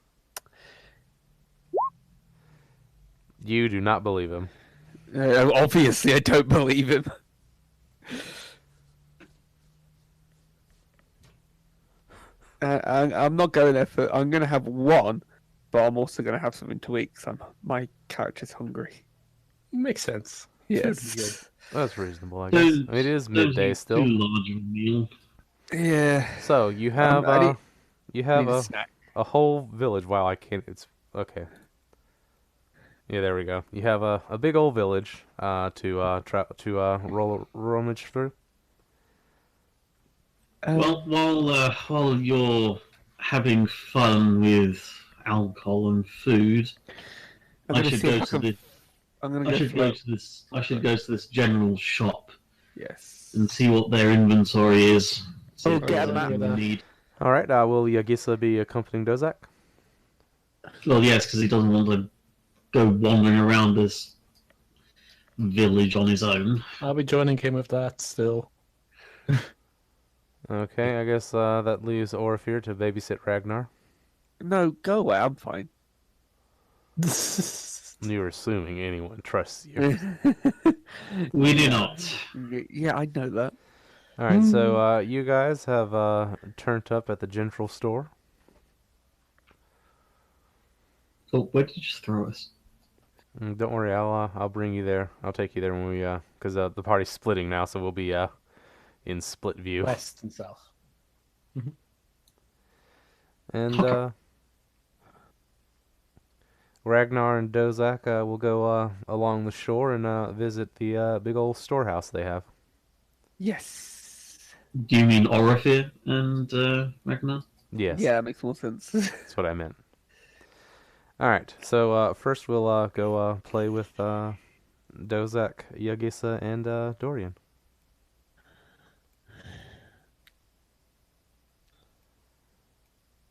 You do not believe him. Obviously, I don't believe him. I'm not going there for. I'm going to have one, but I'm also going to have something to eat because my character's hungry. Makes sense. Yes. That's reasonable, I guess. I mean, it is midday Too still. large of a meal. Yeah. So you have I you have need a snack. a whole village. Wow, I can't. It's okay. Yeah, there we go. You have a big old village to rummage through. While you're having fun with alcohol and food, I'm I going to should see go if I to can. the. I'm going I to go should go float. to this. I should go to this general shop Yes. and see what their inventory is. See Oh, if there's get a map. anything we need. All right. Will Yagisa be accompanying Dozak? Well, yes, because he doesn't want to go wandering around this village on his own. I'll be joining him with that still. Okay, I guess that leaves Orifir to babysit Ragnar. No, go away. I'm fine. You're assuming anyone trusts you. We do not. Yeah, I know that. All right, so you guys have turned up at the general store. Oh, where did you just throw us? Don't worry, I'll bring you there. I'll take you there when we because the party's splitting now, so we'll be in split view. West and south. And Okay. Ragnar and Dozak will go along the shore and visit the big old storehouse they have. Yes. Do you mean Orifir and Ragnar? Yes, Yeah, that makes more sense. that's what I meant. All right, so first we'll go play with Dozak, Yagisa, and Dorian.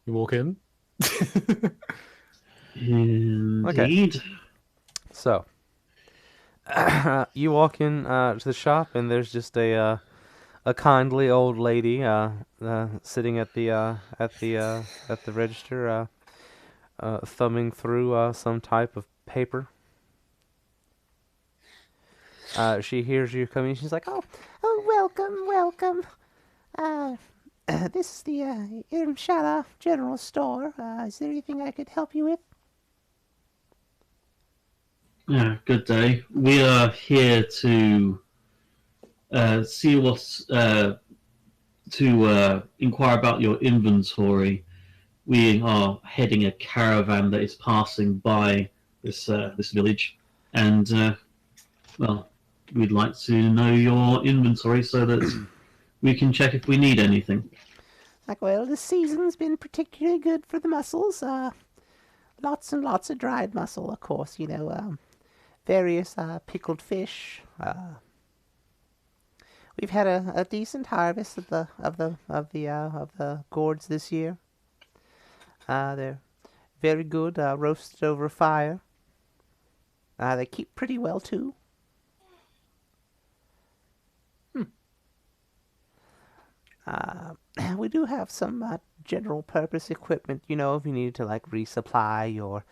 You walk in. Indeed. So, you walk in to the shop, and there's just a kindly old lady sitting at the register, thumbing through some type of paper. She hears you coming. She's like, Oh, welcome, welcome. This is the Earshalma General Store. Is there anything I could help you with? Yeah, good day. We are here to see what's to inquire about your inventory. We are heading a caravan that is passing by this village, and well, we'd like to know your inventory so that we can check if we need anything. Well, this season's been particularly good for the mussels. Lots and lots of dried mussel, of course. Various pickled fish. We've had a decent harvest of the gourds this year. They're very good, roasted over a fire. They keep pretty well too. We do have some general purpose equipment, if you need to resupply your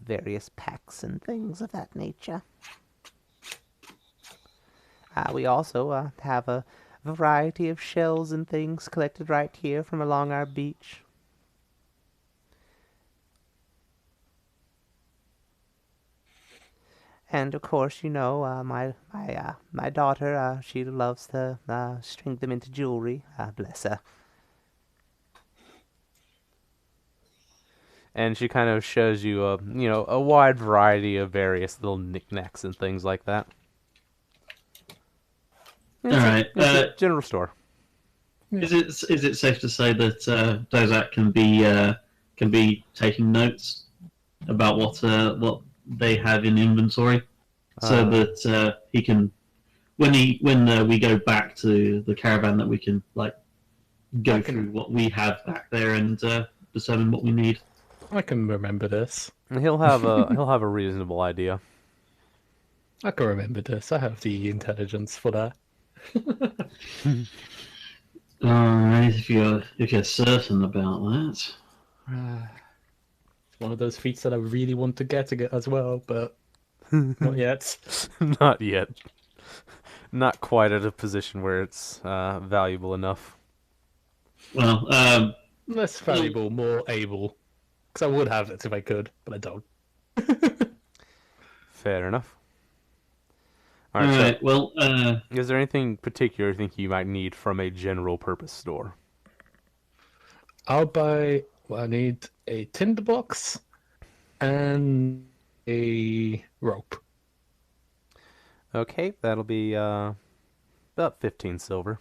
various packs and things of that nature. We also have a variety of shells and things collected right here from along our beach. And of course, my daughter, she loves to string them into jewelry. Bless her. and she kind of shows you a wide variety of various little knickknacks and things like that. All right. It's a general store. Is it safe to say that Dozak can be taking notes about what they have in inventory, so that he can when we go back to the caravan, that we can go through what we have back there and determine what we need. I can remember this. And he'll have a reasonable idea. I can remember this. I have the intelligence for that. All right, if you're certain about that. It's one of those feats that I really want to get as well, but not yet. Not yet. Not quite at a position where it's valuable enough. Well, Less valuable, more able. Because I would have it if I could, but I don't. Fair enough. All All right. right. So, Well, is there anything particular you think you might need from a general purpose store? I'll buy. Well, I need a tinderbox and a rope. Okay, that'll be about 15 silver.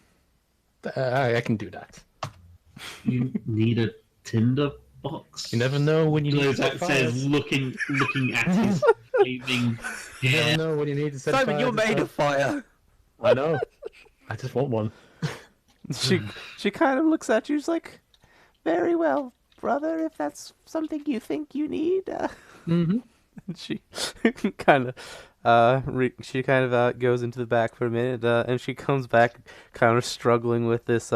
I can do that. you need a tinder box. You never know when you need to set Dozak says, fires. looking at his flaming You never hair. know when you need to set Simon, fire you're to made of stuff. fire. I know. I just want one. She kind of looks at you. She's like, "Very well, brother. If that's something you think you need." Mm-hmm. She kind of goes into the back for a minute, and she comes back kind of struggling with this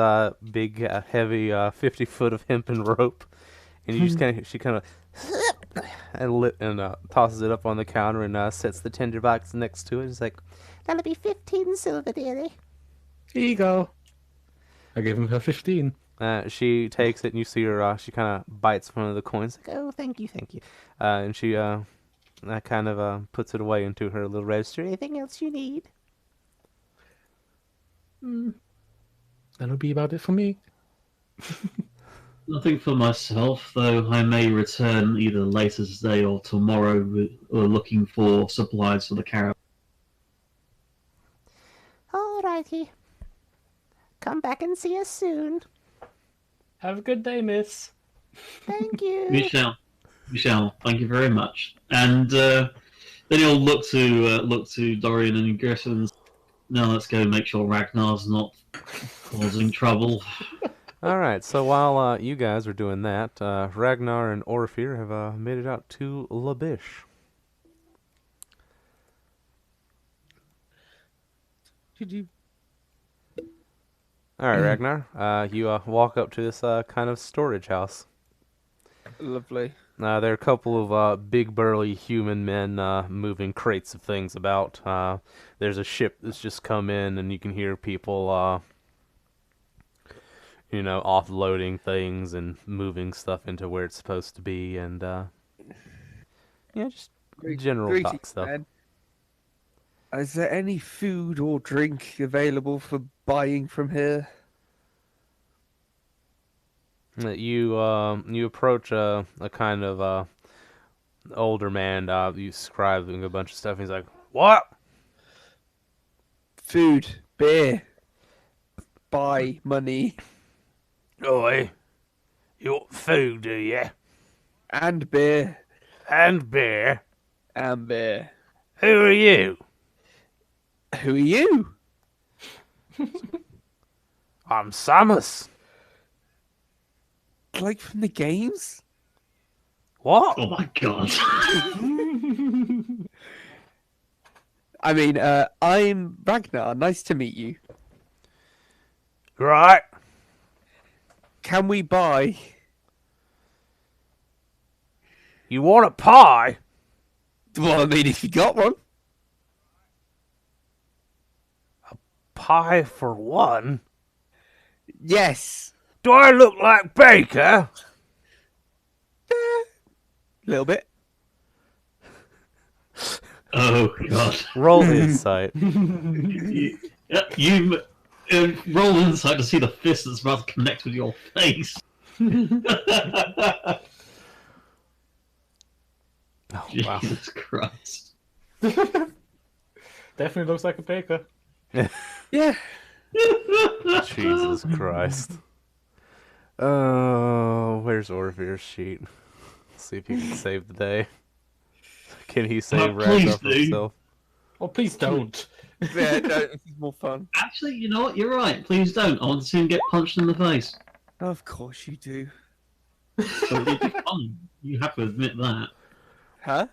big heavy 50 foot of hempen rope, and you just she kind of and tosses it up on the counter and sets the tinderbox next to it. It's like, That'll be 15 silver, dearie. Here you go. I gave him her 15. she takes it and you see her she kind of bites one of the coins, like, Oh, thank you, thank you. and she kind of puts it away into her little register. Anything else you need? That'll be about it for me. Nothing for myself, though I may return either later today or tomorrow looking for supplies for the caravan. Alrighty. Come back and see us soon. Have a good day, miss. Thank you. Michelle, thank you very much. And then he'll look to Dorian and Gerson. Now let's go make sure Ragnar's not causing trouble. All right, so while you guys are doing that, Ragnar and Orfir have made it out to Labish. Did you? All right, Ragnar, you walk up to this kind of storage house. Lovely. There are a couple of big burly human men moving crates of things about. There's a ship that's just come in, and you can hear people, offloading things and moving stuff into where it's supposed to be, and just general Greetings, talk stuff. man. Is there any food or drink available for buying from here? You approach a kind of older man. You describe a bunch of stuff. He's like, "What? Food, beer, buy, money, Oi, you want food, do you? and beer, And beer? and beer. Who are you? Who are you? I'm Samus. Like from the games? What? Oh my god. I mean, I'm Ragnar. Nice to meet you. Right. Can we buy? You want a pie? Well, I mean, if you got one. Pie for one? Yes. Do I look like Baker? A little bit. Oh god. Roll insight. You roll inside to see the fist that's about to connect with your face. Oh, wow. Jesus Christ. Definitely looks like a baker. Yeah. Jesus Christ. Oh, where's Orvir's sheet? See if he can save the day. Can he save please Ragnar from do. himself? Oh, please don't. Yeah, no, this is more fun. Actually, you know what? You're right. Please don't. I want to see him get punched in the face. Of course you do. But it'd be fun. You have to admit that. Huh?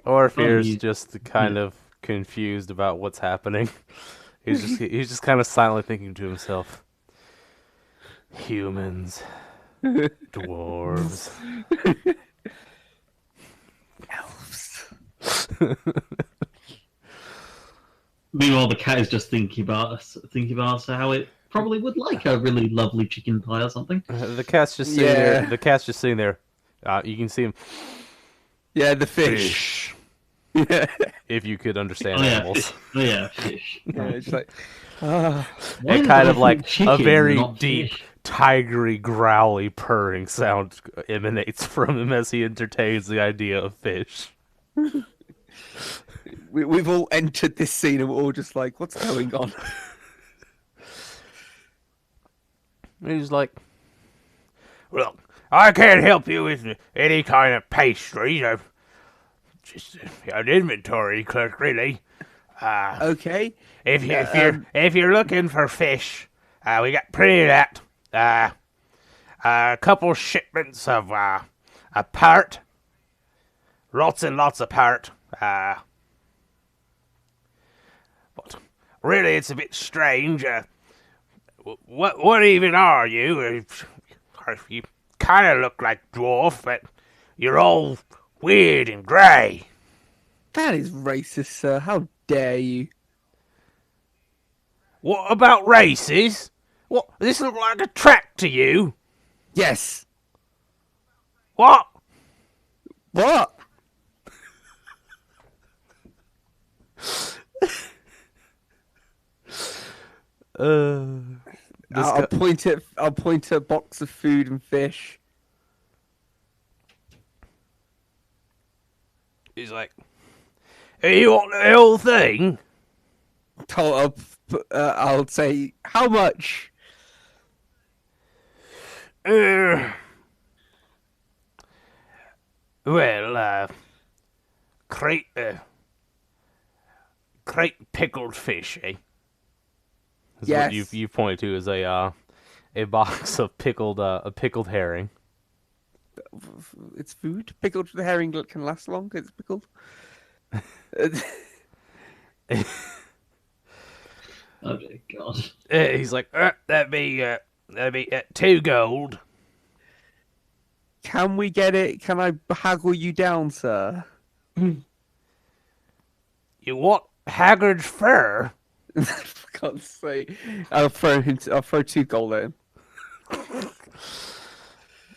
Orvir's you- just kind of confused about what's happening. He's just kind of silently thinking to himself. Humans. Dwarves. Elves. Meanwhile, the cat is just thinking about how it probably would like a really lovely chicken pie or something. The cat's just sitting there. Yeah. The cat's just sitting there. You can see him. Yeah, the fish. Yeah. If you could understand Oh yeah, animals. fish. Oh yeah, fish. Yeah, it's like, ah. Why And did kind I of like think chicken, a very not deep, fish? tigery, growly, purring sound emanates from him as he entertains the idea of fish. We've all entered this scene and we're all just like, what's going on? And he's like, "Well, I can't help you with any kind of pastries. I've just an inventory clerk, really. Okay. If you're looking for fish, we got plenty of that. A couple shipments of a part, lots and lots of part. But really, it's a bit strange. What even are you? You kind of look like dwarf, but you're all weird and grey. That is racist, sir. How dare you? What about races? What? This look like a track to you? Yes. What? What? I'll point at a box of food and fish. He's like, "Hey, you want the whole thing?" I'll say, how much? Well, crate pickled fish, eh? Is Yes. what you pointed to as a box of pickled herring. It's food. Pickled herring can last long. It's pickled. Oh dear God. He's like, that'd be 2 gold. Can we get it? Can I haggle you down, sir? You want Haggard's fur? For God's sake. I'll throw 2 gold at him.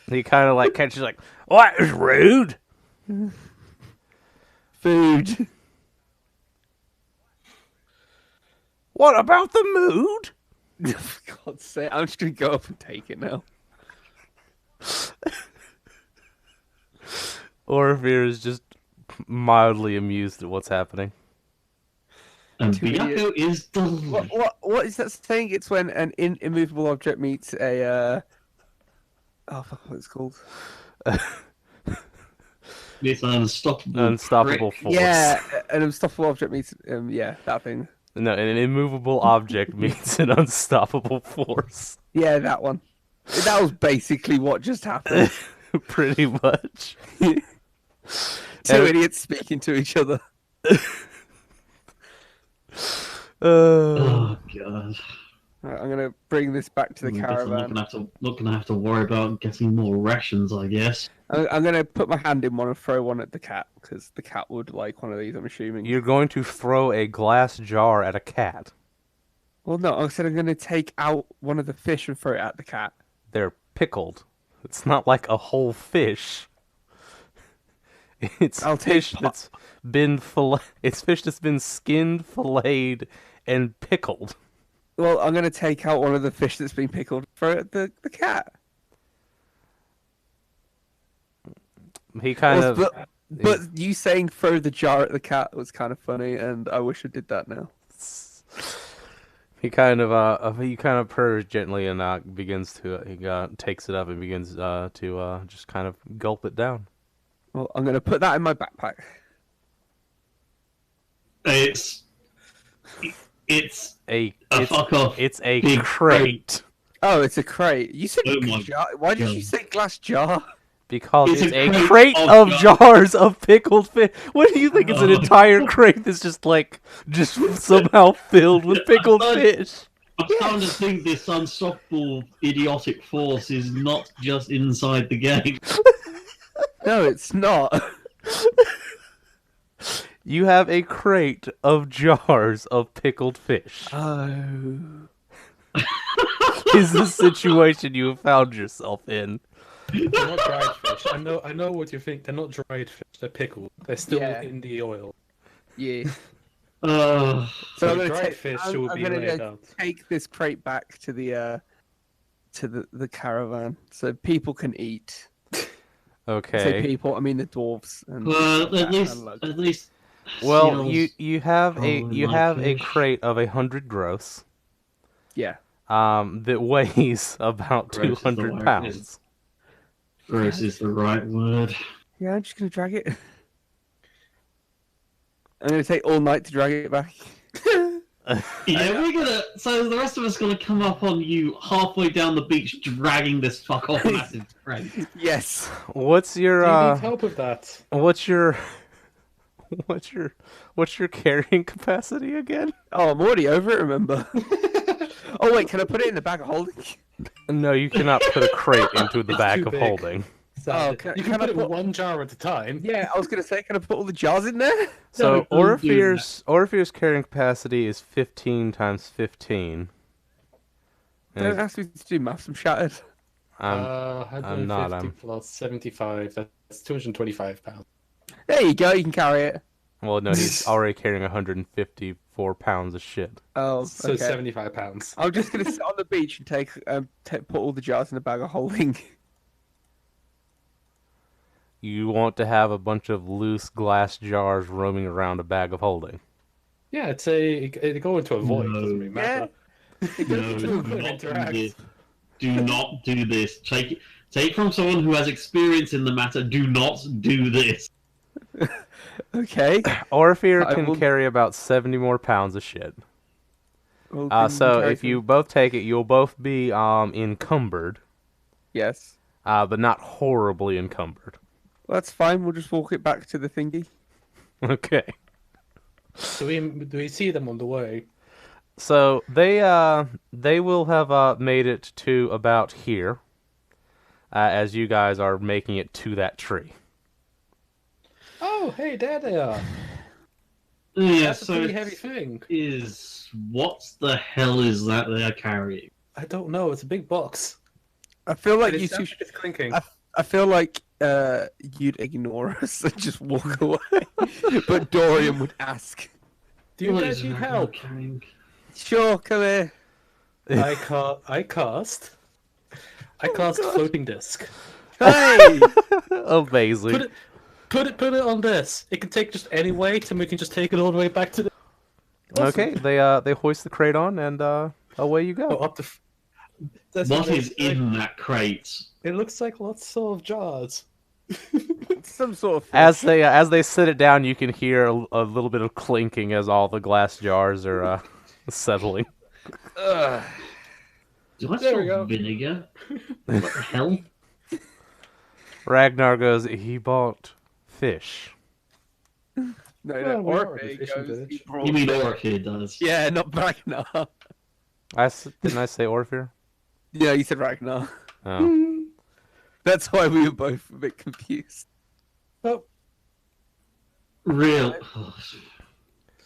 He kind of like catches like, "What is rude?" Food. What about the mood? For God's sake. I'm just gonna go up and take it now. Orpheus is just mildly amused at what's happening. And Two idiots. Byaku is delighted. What is that saying? It's when an immovable object meets a oh fuck, what it's called? It's an Unstoppable prick. force. Yeah, an unstoppable object meets yeah, that thing. No, an immovable object means an unstoppable force. Yeah, that one. That was basically what just happened. Pretty much. Two idiots speaking to each other. Oh God. Right, I'm gonna bring this back to the I guess I'm caravan. not gonna have to worry about getting more rations, I guess. I'm gonna put my hand in one and throw one at the cat because the cat would like one of these. I'm assuming. You're going to throw a glass jar at a cat. Well, no, I said I'm gonna take out one of the fish and throw it at the cat. They're pickled. It's not like a whole fish. It's I'll take fish that's been It's fish that's been skinned, filleted, and pickled. Well, I'm gonna take out one of the fish that's been pickled, throw it at the cat. He kind of. But you saying throw the jar at the cat was kind of funny, and I wish I did that now. He kind of purrs gently and begins to he takes it up and begins to just kind of gulp it down. Well, I'm gonna put that in my backpack. It's fuck off. It's a big crate Oh, it's a crate. You said Oh my jar. Why did you God. say glass jar? because It's it's a a crate crate of of jars of pickled fish. What do you think? It's an entire crate that's just somehow filled with pickled fish. I'm starting to think this unstoppable idiotic force is not just inside the game. No, it's not. You have a crate of jars of pickled fish. Oh. is the situation you have found yourself in. They're not dried fish. I know what you think. They're not dried fish. They're pickled. They're still Yeah. in the oil. Yeah. Uh, So I'm The gonna dried take. fish I'm, will I'm be gonna laid go out. take this crate back to the caravan so people can eat. I say Okay. people, I mean the dwarves. And well, at least. Well, seals you have probably a like fish. crate of 100 gross. Yeah. That weighs about Gross is the 200 word, pounds. Gross is the right word. Yeah, I'm just gonna drag it. I'm gonna take all night to drag it back. Yeah, we're gonna. So the rest of us gonna come up on you halfway down the beach, dragging this fuck off massive crate. Yes. What's your Do you need help with that? what's your what's your carrying capacity again? Oh, I'm already over it. Remember? Oh wait, can I put it in the bag of holding? No, you cannot put a crate into the It's bag too of big. holding. Oh, You can can I put it in put- one jar at a time. Yeah, I was gonna say, can I put all the jars in there? So don't do Orpheus carrying capacity is 15 times 15. And Don't ask me to do maths. I'm shattered. I'm 150 not, plus 75. That's 225 pounds. There you go. You can carry it. well, no, he's already carrying 154 pounds of shit. Oh, So okay. 75 pounds. I'm just gonna sit on the beach and put all the jars in the bag of holding. You want to have a bunch of loose glass jars roaming around a bag of holding. Yeah, it go into a void. Doesn't really matter. It No, goes do to- Could not do interact. this. Do not do this. Take from someone who has experience in the matter. Do not do this. Okay. Orpheus I can will- carry about 70 more pounds of shit. Well, then So carry if you some- both take it, you'll both be encumbered, Yes. but not horribly encumbered. Well, that's fine. We'll just walk it back to the thingy. Okay. Do we see them on the way? So they will have made it to about here, as you guys are making it to that tree. Oh, hey, there they are. Yeah, That's a so pretty heavy thing. what the hell is that they are carrying? I don't know. It's a big box. I feel like It you sounds two. like it's clinking. I feel like you'd ignore us and just walk away, but Dorian would ask. Do you What guys is need Ragnar help? carrying? Sure, come here. I cast floating disc. Hey. Amazing. Put it on this. It can take just any weight, and we can just take it all the way back to the. Okay, they hoist the crate on, and away you Oh, go. up to. That's What it is looks like. in that crate? It looks like lots of jars. Some sort of. As they sit it down, you can hear a little bit of clinking as all the glass jars are settling. Ugh. Do I There we smell go. vinegar? What the hell? Ragnar goes, he bought fish. No, Well, we are a Orphe fishing goes. village. he brought You mean fish. Orchid does? Yeah, not Ragnar. Didn't I say Orpheus? Yeah, you said Ragnar. Oh. That's why we were both a bit confused. Oh, Real.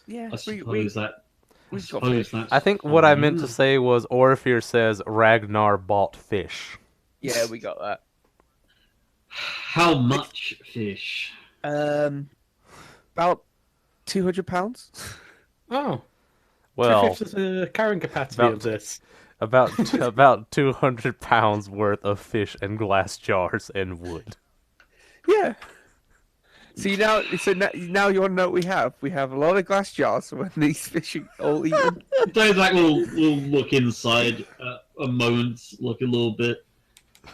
Yeah, I suppose that. I we've got suppose fish. that's. I think what I meant fine. to say was Orpheus says Ragnar bought fish. Yeah, we got that. How much fish? About £200. oh. Well, 2/5 is the carrying capacity about- of this. about 200 pounds worth of fish and glass jars and wood. Yeah. Now you want to know what we have? We have a lot of glass jars when these fish are all eaten. Dozak will look inside a moment, look a little bit,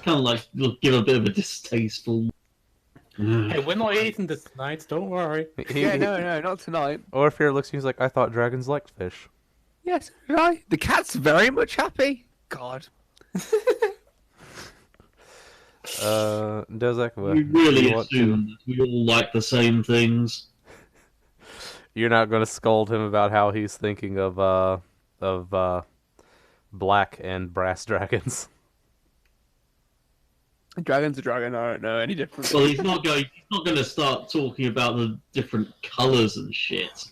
kind of like give a bit of a distasteful. Hey, we're not eating this tonight. Don't worry. Yeah, no, not tonight. Orpheus looks, he's like, I thought dragons liked fish. Yes, right. The cat's very much happy. God. Dozak, well, We really you want to- assume that we all like the same things. You're not going to scold him about how he's thinking of black and brass dragons. A dragon's a dragon. I don't know any different. Well, he's not going to start talking about the different colours and shit.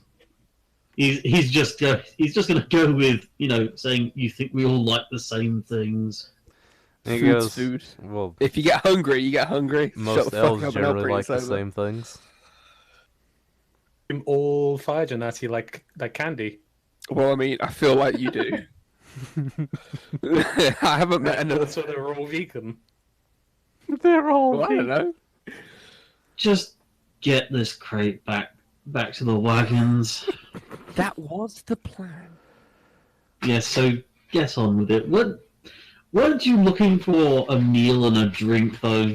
he's just gonna go with saying you think we all like the same things. And he Food's goes, food. well, If you get hungry, you get hungry. Shut most the fuck elves up and I'll generally bring like us the over. same things. I'm all fire genasi like candy. Well, I mean, I feel like you do. I haven't met another. So they're all vegan. They're all Well, I don't know. Just get this crate back to the wagons. That was the plan. Yes, so get on with it. Weren't you looking for a meal and a drink though?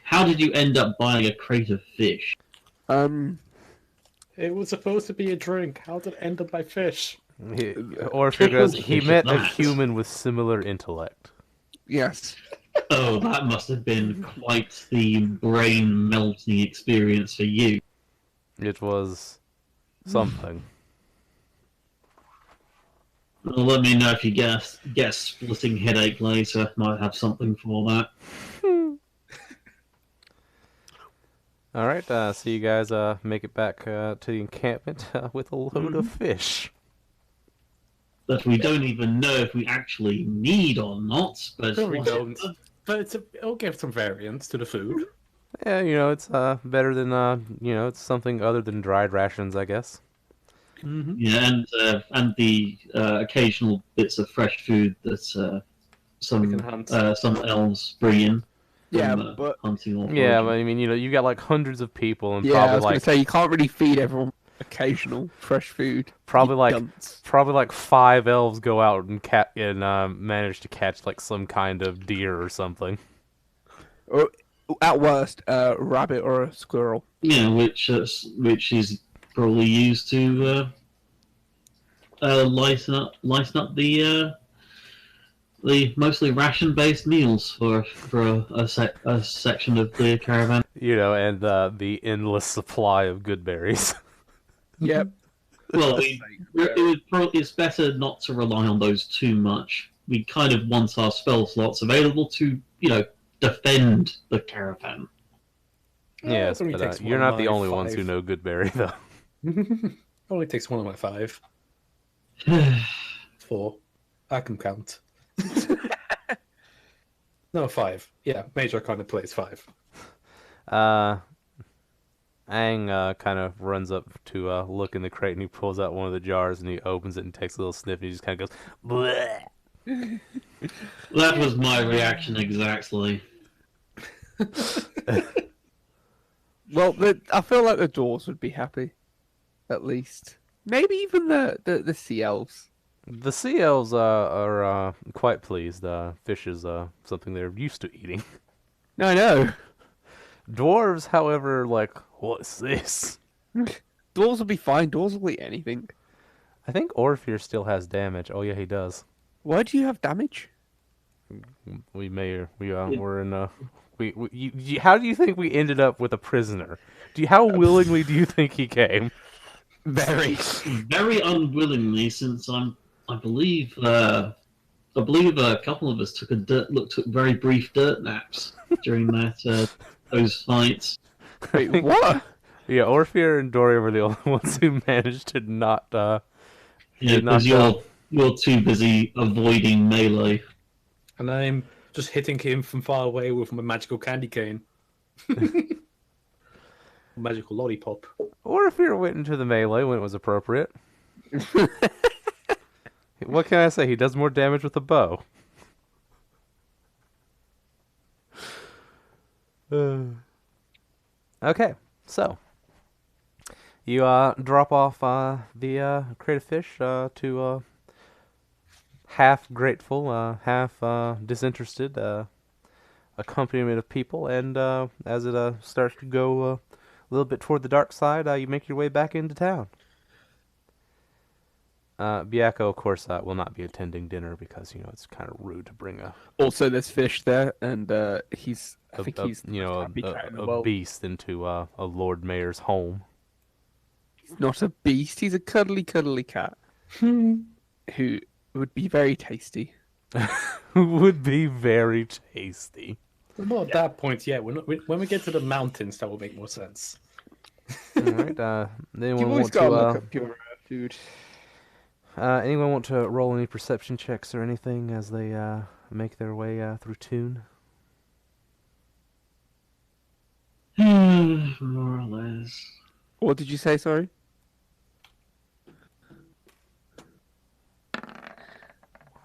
How did you end up buying a crate of fish? It was supposed to be a drink. How did it end up by fish? Or if he goes, Pickled he fish met at a that. human with similar intellect. Yes. Oh, that must have been quite the brain melting experience for you. It was something. Well, let me know if you get a splitting headache later. Might have something for that. All right, so you guys make it back to the encampment with a load of fish. That we don't even know if we actually need or not. But No, we don't. But it'll give some variance to the food. Yeah, it's better than it's something other than dried rations, I guess. Mm-hmm. Yeah, and the occasional bits of fresh food that can hunt. some elves bring in. Yeah, From, but hunting or Yeah, foraging. but I mean, you got like hundreds of people and yeah, I probably was gonna like say you can't really feed everyone occasional fresh food. Probably you like dunce. 5 elves go out and manage to catch like some kind of deer or something. Or at worst, a rabbit or a squirrel. Yeah, which is probably used to lighten up the mostly ration-based meals for a section of the caravan. And the endless supply of good berries. Yep. Well, it's better not to rely on those too much. We kind of want our spell slots available to, defend the caravan. Yes, it only but takes you're one not of the my only ones who 5. know good berry, though. Only takes one of my 5. 4. I can count. No, 5. Yeah, Major kind of plays 5. Aang kind of runs up to look in the crate, and he pulls out one of the jars, and he opens it and takes a little sniff, and he just kind of goes, bleh. That was my reaction exactly. Well, I feel like the dwarves would be happy, at least. Maybe even the sea elves. The sea elves are quite pleased. Fish is something they're used to eating. No, no. Dwarves, however, like, what's this? Dwarves will be fine. Dwarves will eat anything. I think Orpheus still has damage. Oh yeah, he does. Why do you have damage? We're in how do you think we ended up with a prisoner? How willingly do you think he came? Very. Very unwillingly, since I believe a couple of us took very brief dirt naps during those fights. Wait, what? Yeah, Orpheus and Dory were the only ones who managed to not. Yeah, because you're too busy avoiding melee. And I'm just hitting him from far away with my magical candy cane. Magical lollipop. Orpheus went into the melee when it was appropriate. What can I say? He does more damage with a bow. Okay, so you drop off the crate of fish to half grateful, half disinterested accompaniment of people, and as it starts to go a little bit toward the dark side, you make your way back into town. Byakko, of course, will not be attending dinner because it's kind of rude to bring Also, there's fish there, and he's a a beast into a Lord Mayor's home. He's not a beast. He's a cuddly cat who would be very tasty. Would be very tasty. We're not at that point yet. When we get to the mountains, that will make more sense. All right. Then You've we always want got to to look up your Dude. Anyone want to roll any perception checks or anything as they make their way through Toon? More or less. What did you say, sorry?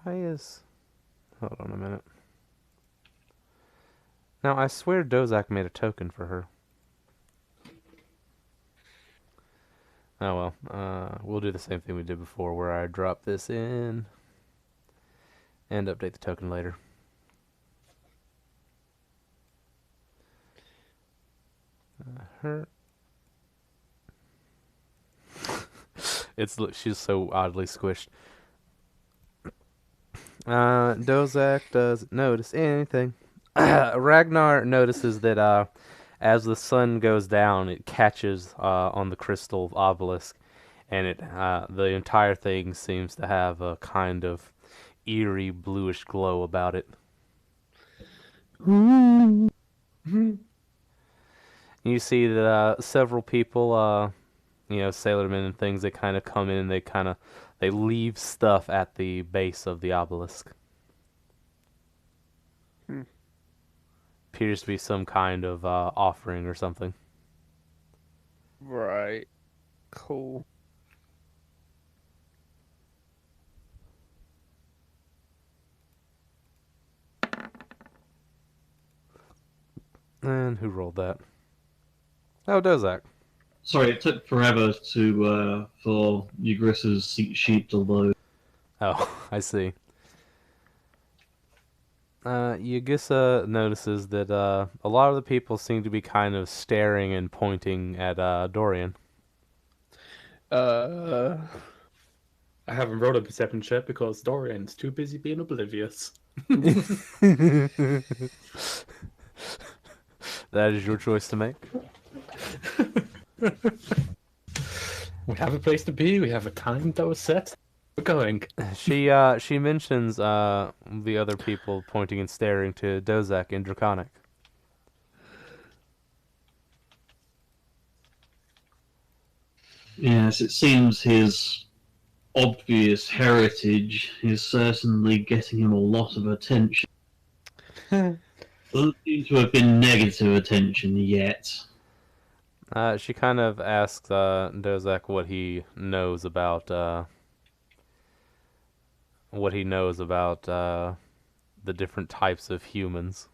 Why is... Hold on a minute. Now, I swear Dozak made a token for her. Oh well, we'll do the same thing we did before, where I drop this in and update the token later. Her. She's so oddly squished. Dozak doesn't notice anything. Ragnar notices that as the sun goes down, it catches on the crystal obelisk, and the entire thing seems to have a kind of eerie bluish glow about it. You see that several people, sailormen and things, they kind of come in, they leave stuff at the base of the obelisk. Appears to be some kind of offering or something. Right. Cool. And who rolled that? Oh, Dozak. Sorry, it took forever for Ugris's sheet to load. Oh, I see. Yugisa notices that a lot of the people seem to be kind of staring and pointing at Dorian. I haven't rolled a perception check because Dorian's too busy being oblivious. That is your choice to make. We have a place to be. We have a time that was set. We're going. She mentions the other people pointing and staring to Dozak in Draconic. Yes, it seems his obvious heritage is certainly getting him a lot of attention. Doesn't seem to have been negative attention yet. She kind of asks Dozak what he knows about the different types of humans.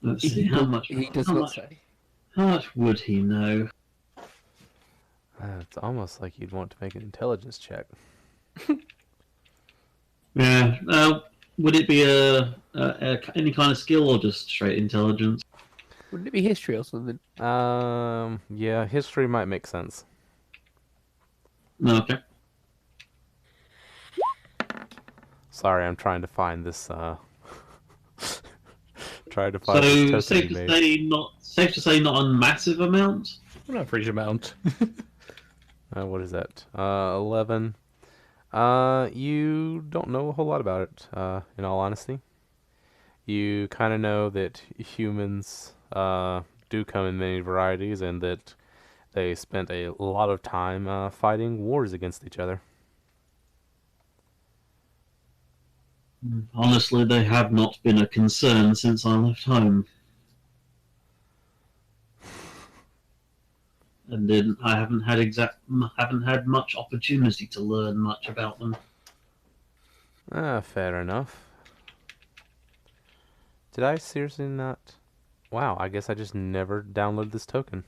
Let's see, how much say. how much would he know? It's almost like you'd want to make an intelligence check. Yeah. Would it be any kind of skill or just straight intelligence? Wouldn't it be history or something? Yeah, history might make sense. Okay. Sorry, I'm trying to find this. Trying to So find this token safe he to made. say not a massive amount. An average amount. What is that? 11. You don't know a whole lot about it, in all honesty. You kind of know that humans do come in many varieties and that they spent a lot of time fighting wars against each other. Honestly, they have not been a concern since I left home. And then I haven't had much opportunity to learn much about them. Fair enough. Did I seriously not? Wow, I guess I just never downloaded this token.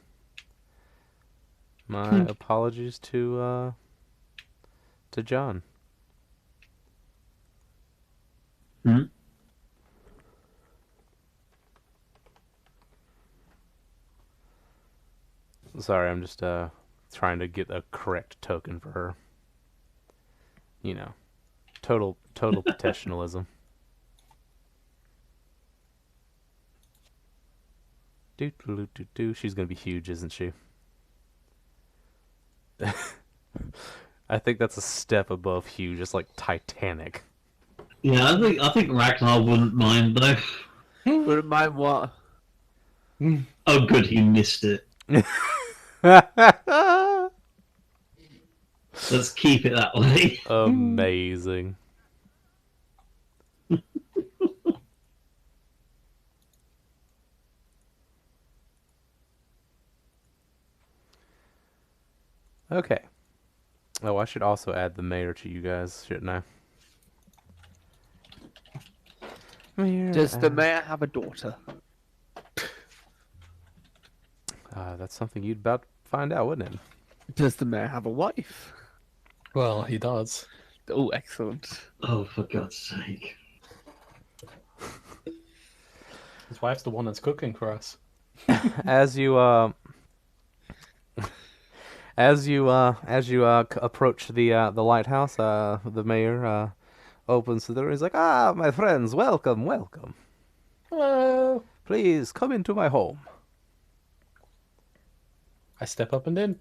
My apologies to John. Hmm? Sorry, I'm just trying to get a correct token for her. You know, total professionalism. Do. She's gonna be huge, isn't she? I think that's a step above huge, just like Titanic. Yeah, I think Ragnar wouldn't mind though. Wouldn't mind what? Oh, good, he missed it. Let's keep it that way. Amazing. Okay. Oh, I should also add the mayor to you guys, shouldn't I? Mayor, Does the mayor have a daughter? that's something you'd about find out, wouldn't it? Does the mayor have a wife? Well, he does. Oh, excellent. Oh, for God's sake. His wife's the one that's cooking for us. As you approach the lighthouse, the mayor opens the door. He's like, "Ah, my friends, welcome, welcome. Hello. Please come into my home." I step up and in.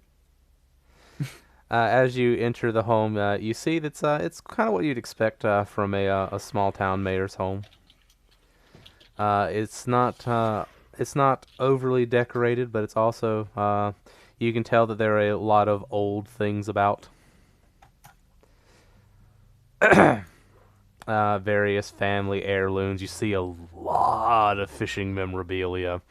As you enter the home, you see that it's kind of what you'd expect from a small town mayor's home. It's not overly decorated, but it's also you can tell that there are a lot of old things about. Various family heirlooms. You see a lot of fishing memorabilia.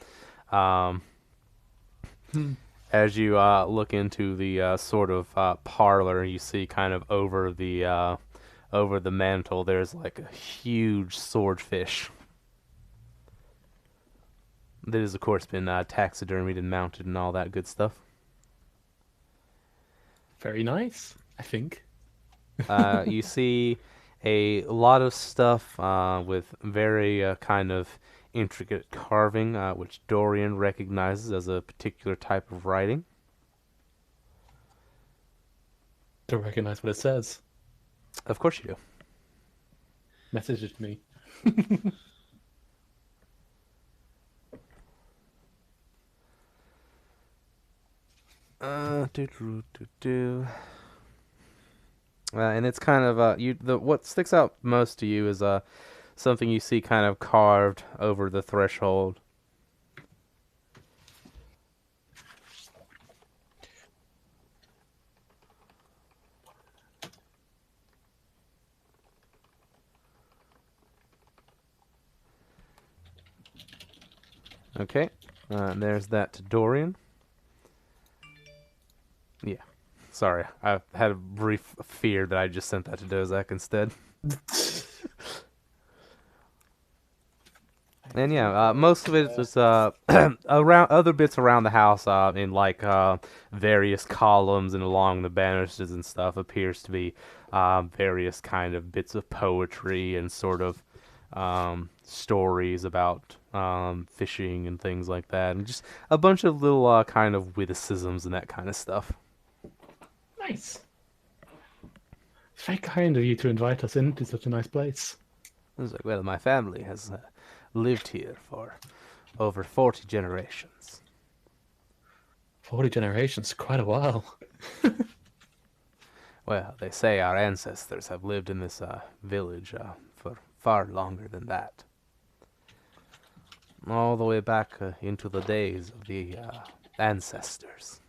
As you look into the sort of parlor, you see kind of over the mantle, there's like a huge swordfish that has, of course, been taxidermied and mounted and all that good stuff. Very nice, I think. You see a lot of stuff with very kind of intricate carving, which Dorian recognizes as a particular type of writing. Don't recognize what it says. Of course you do. Message it to me. And it's kind of what sticks out most to you is something you see kind of carved over the threshold. Okay, there's that to Dorian. Yeah. Sorry, I had a brief fear that I just sent that to Dozak instead. And yeah, most of it is around other bits around the house, in like various columns and along the banisters and stuff, appears to be various kind of bits of poetry and sort of stories about fishing and things like that, and just a bunch of little kind of witticisms and that kind of stuff. Nice. Very kind of you to invite us into such a nice place. I was like, well, my family has lived here for over 40 generations. 40 generations, quite a while. Well, they say our ancestors have lived in this village for far longer than that. All the way back into the days of the ancestors.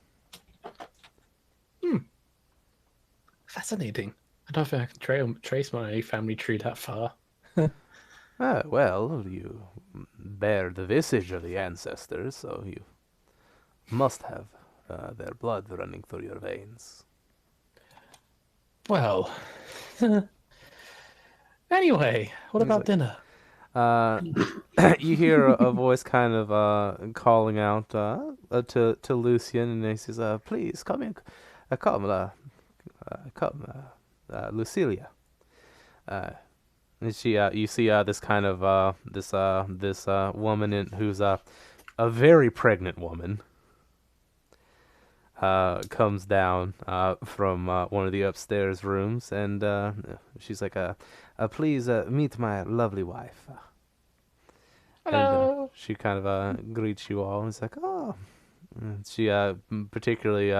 Fascinating. I don't think I can trace my family tree that far. Well, you bear the visage of the ancestors, so you must have their blood running through your veins. Well, anyway, what about dinner? You hear a voice kind of calling out to Lucian, and he says, "Please come in, come, Lucilia." And you see this kind of this woman who's a very pregnant woman. Comes down from one of the upstairs rooms, and she's like, "Please meet my lovely wife." Hello. And she kind of greets you all, and it's like, "Oh." And she particularly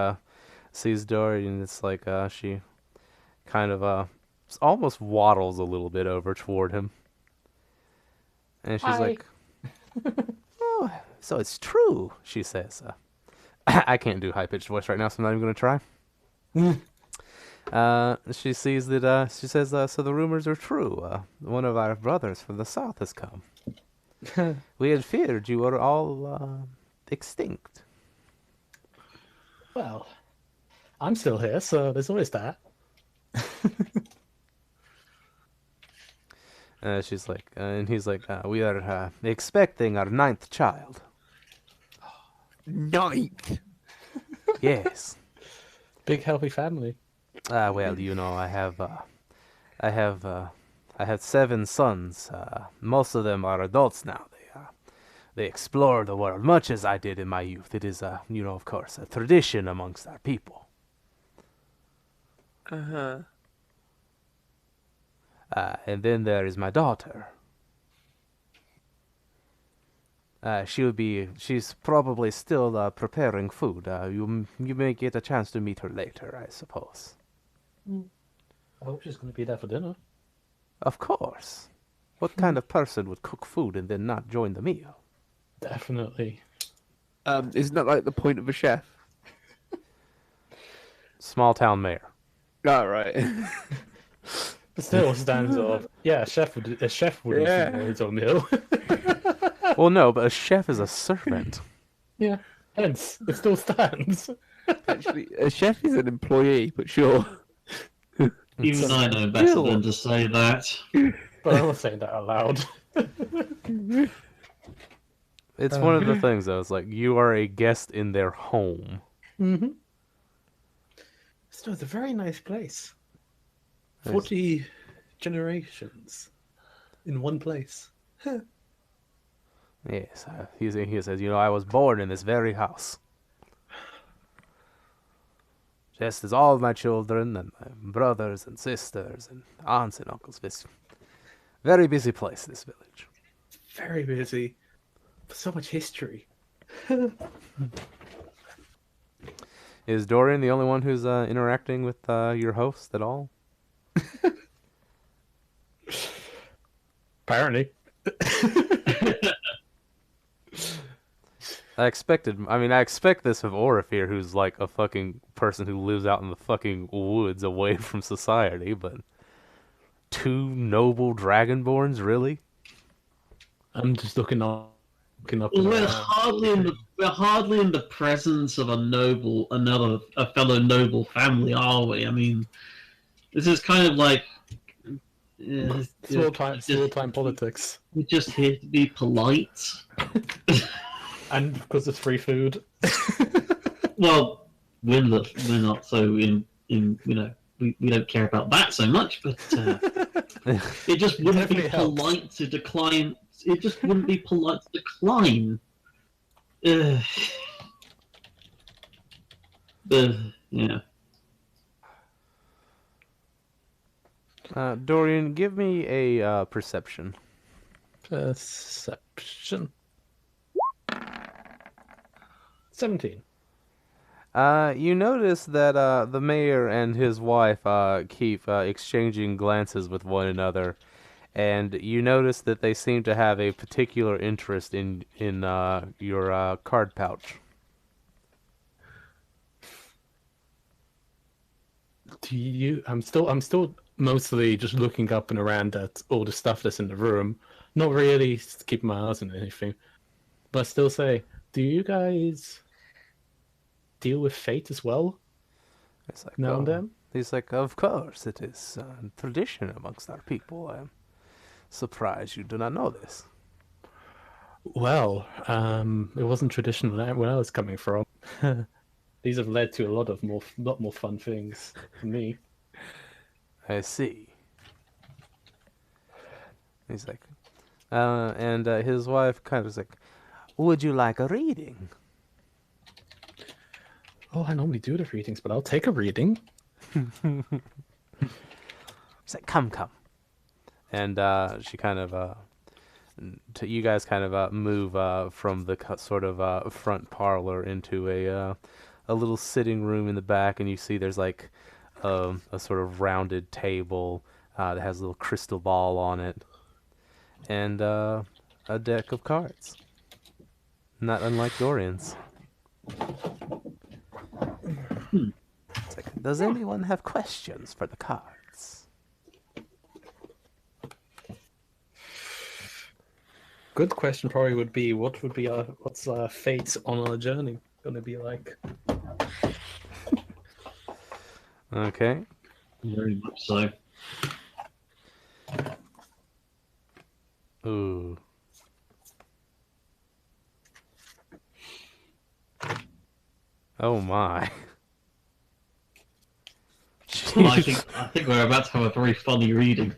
sees Dorian, and it's like she kind of almost waddles a little bit over toward him. And she's Hi. like, "Oh, so it's true," she says. I can't do high-pitched voice right now, so I'm not even going to try. She sees that, she says, so the rumors are true. One of our brothers from the south has come. We had feared you were all extinct. Well, I'm still here, so there's always that. She's like, and he's like, we are expecting our 9th child. Ninth. Yes. Big healthy family. Well, you know, I have 7 sons. Most of them are adults now. They explore the world much as I did in my youth. It is, you know, of course, a tradition amongst our people. Uh-huh. And then there is my daughter. She's probably still preparing food. You may get a chance to meet her later, I suppose. I hope she's going to be there for dinner. Of course. What kind of person would cook food and then not join the meal? Definitely. Isn't that like the point of a chef? Small town mayor. Oh, right. But still stands off. Yeah, a chef would Yeah. enjoy his own meal. Well, no, but a chef is a servant. Yeah. Hence, it still stands. Actually, a chef is an employee, but sure. Even I know better than to say that. But I'm not saying that out loud. It's one of the things, though. It's like you are a guest in their home. Mm-hmm. Still, it's a very nice place. Nice. 40 generations in one place. Yes, he says, you know, I was born in this very house. Just as all of my children and my brothers and sisters and aunts and uncles. This very busy place, this village. Very busy. So much history. Is Dorian the only one who's interacting with your host at all? Apparently. I expect this of Orifir, who's like a fucking person who lives out in the fucking woods away from society, but 2 noble dragonborns, really? I'm just looking up. We're hardly in the presence of a fellow noble family, are we? I mean, this is kind of like Small time politics. We're just here to be polite. And because it's free food. Well, we're not so in you know we don't care about that so much, but it just wouldn't be Definitely helps. polite to decline. It just wouldn't be polite to decline. Yeah. Dorian, give me a perception. Perception. 17. You notice that the mayor and his wife keep exchanging glances with one another, and you notice that they seem to have a particular interest in your card pouch. I'm still mostly just looking up and around at all the stuff that's in the room. Not really keeping my eyes on anything. But I still say, do you guys deal with fate as well? It's like, Now and oh. then? He's like, of course, it is tradition amongst our people. I'm surprised you do not know this. Well, it wasn't traditional where I was coming from. These have led to a lot more fun things for me. I see. He's like, and his wife kind of is like, would you like a reading? Oh, I normally do the readings, but I'll take a reading. He's like, come. And she kind of, you guys kind of move from the sort of front parlor into a little sitting room in the back, and you see there's like a sort of rounded table that has a little crystal ball on it, and a deck of cards. Not unlike Dorian's. It's like, does anyone have questions for the cards? Good question probably would be what's our fate on our journey gonna be like? Okay. Very much so. Ooh. Oh my. Well, I think we're about to have a very funny reading.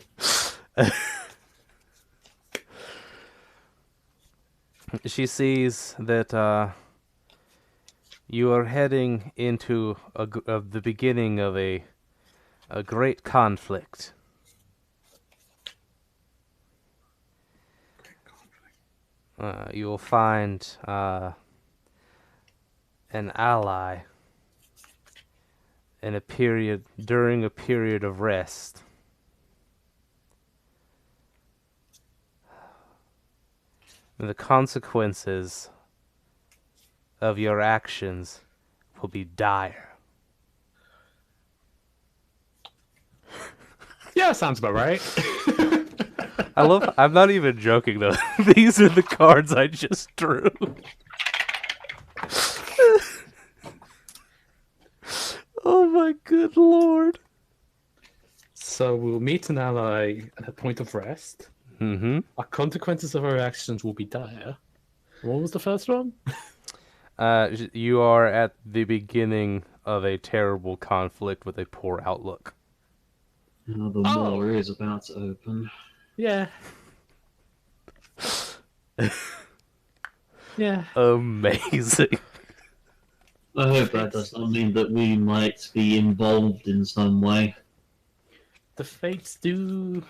She sees that you are heading into the beginning of a great conflict. You will find an ally during a period of rest. The consequences of your actions will be dire. Yeah, sounds about right. I'm not even joking though. These are the cards I just drew. Oh my good lord. So we'll meet an ally at a point of rest. Mm-hmm. Our consequences of our actions will be dire. What was the first one? You are at the beginning of a terrible conflict with a poor outlook. Now the door is about to open. Yeah. Yeah. Amazing. I hope that does not mean that we might be involved in some way. The fates do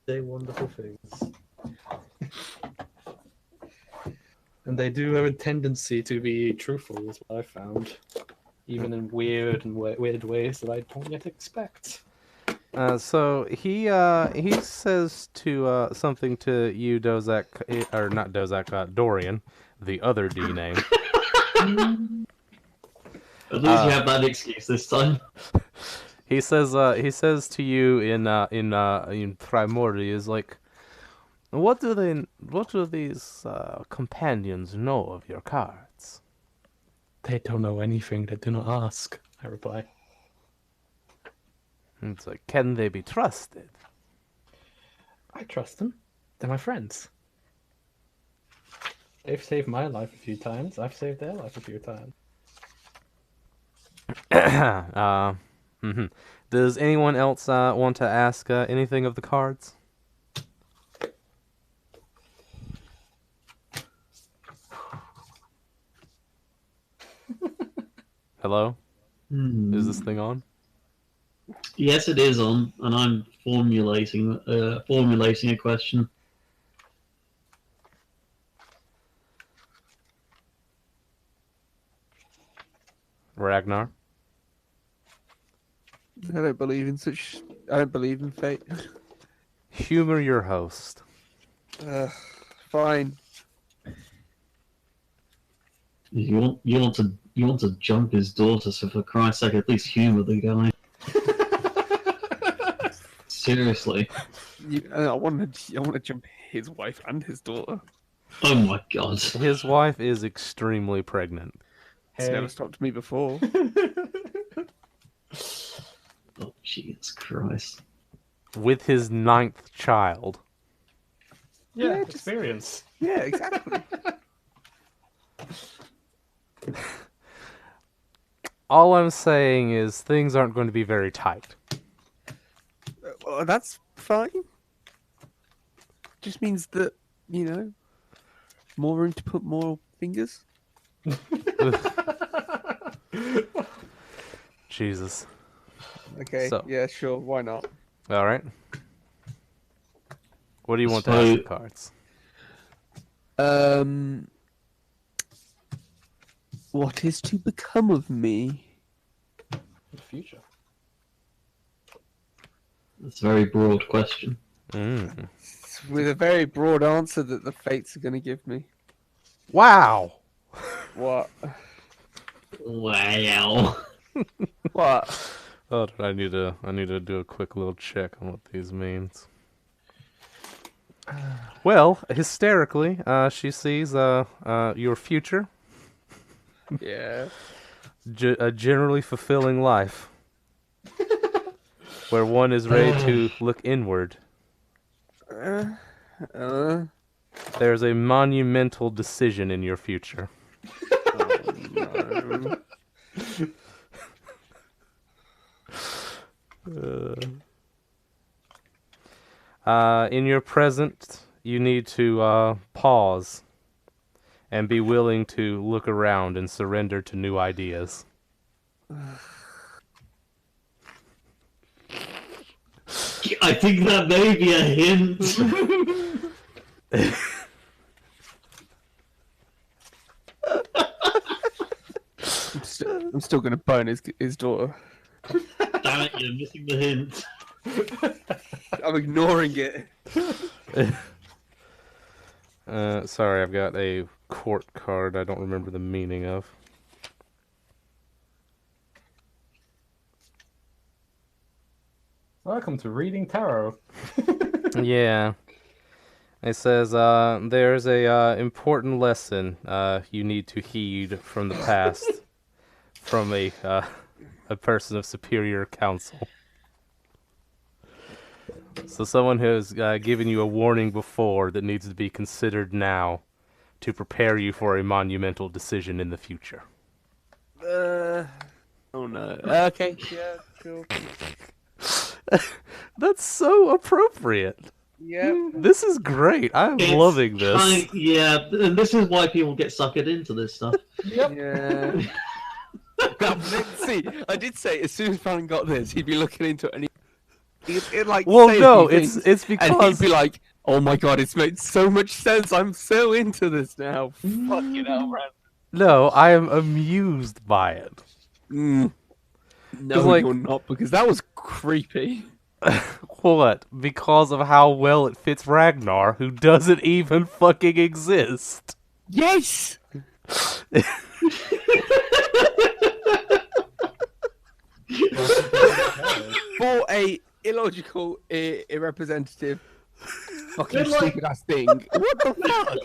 say wonderful things. And they do have a tendency to be truthful, is what I found. Even in weird ways that I don't yet expect. So he says to something to you, Dozak, or not Dozak, Dorian, the other D name. At least you have that excuse this time. He says to you in Primordial is like, what do these companions know of your cards? They don't know anything, they do not ask, I reply. And it's like, can they be trusted? I trust them. They're my friends. They've saved my life a few times. I've saved their life a few times. Mm-hmm. Does anyone else want to ask anything of the cards? Hello? Is this thing on? Yes, it is on, and I'm formulating a question. Ragnar? I don't believe in such. I don't believe in fate. Humor your host. Fine. You want to jump his daughter, so for Christ's sake, at least humour the guy. Seriously. I want to jump his wife and his daughter. Oh my god. His wife is extremely pregnant. It's never stopped me before. Oh Jesus Christ. With his 9th child. Yeah, just- experience. Yeah, exactly. All I'm saying is things aren't going to be very tight. Well, that's fine. Just means that, more room to put more fingers. Jesus. Okay, So- yeah, sure, why not? All right. What do you want to So- ask the cards? What is to become of me? The future. It's a very broad question. Mm. With a very broad answer that the fates are going to give me. Wow. What? Wow. What? Oh, I need to do a quick little check on what these means. Well, hysterically, she sees your future, Yeah. a generally fulfilling life, where one is ready to look inward. Uh, There's a monumental decision in your future. no. In your present, you need to pause and be willing to look around and surrender to new ideas. I think that may be a hint. I'm still going to bone his daughter. Damn it, you're missing the hint. I'm ignoring it. Sorry, I've got a court card I don't remember the meaning of. Welcome to Reading Tarot. Yeah. It says, there's a important lesson you need to heed from the past from a person of superior counsel. So someone who's given you a warning before that needs to be considered now to prepare you for a monumental decision in the future. Oh no. Okay. Yeah. Cool. That's so appropriate. Yeah. This is great. I'm loving this. Yeah, and this is why people get suckered into this stuff. Yeah. See, I did say as soon as Fallon got this, he'd be looking into it, and he'd like. Well, say a no, few it's things, because and he'd be like, "Oh my god, it's made so much sense. I'm so into this now." Fucking hell, man. no, I am amused by it. No, like- you're not, because that was creepy. What? Because of how well it fits Ragnar, who doesn't even fucking exist. Yes. For a illogical, irrepresentative, fucking They're like- stupid ass thing. What the fuck?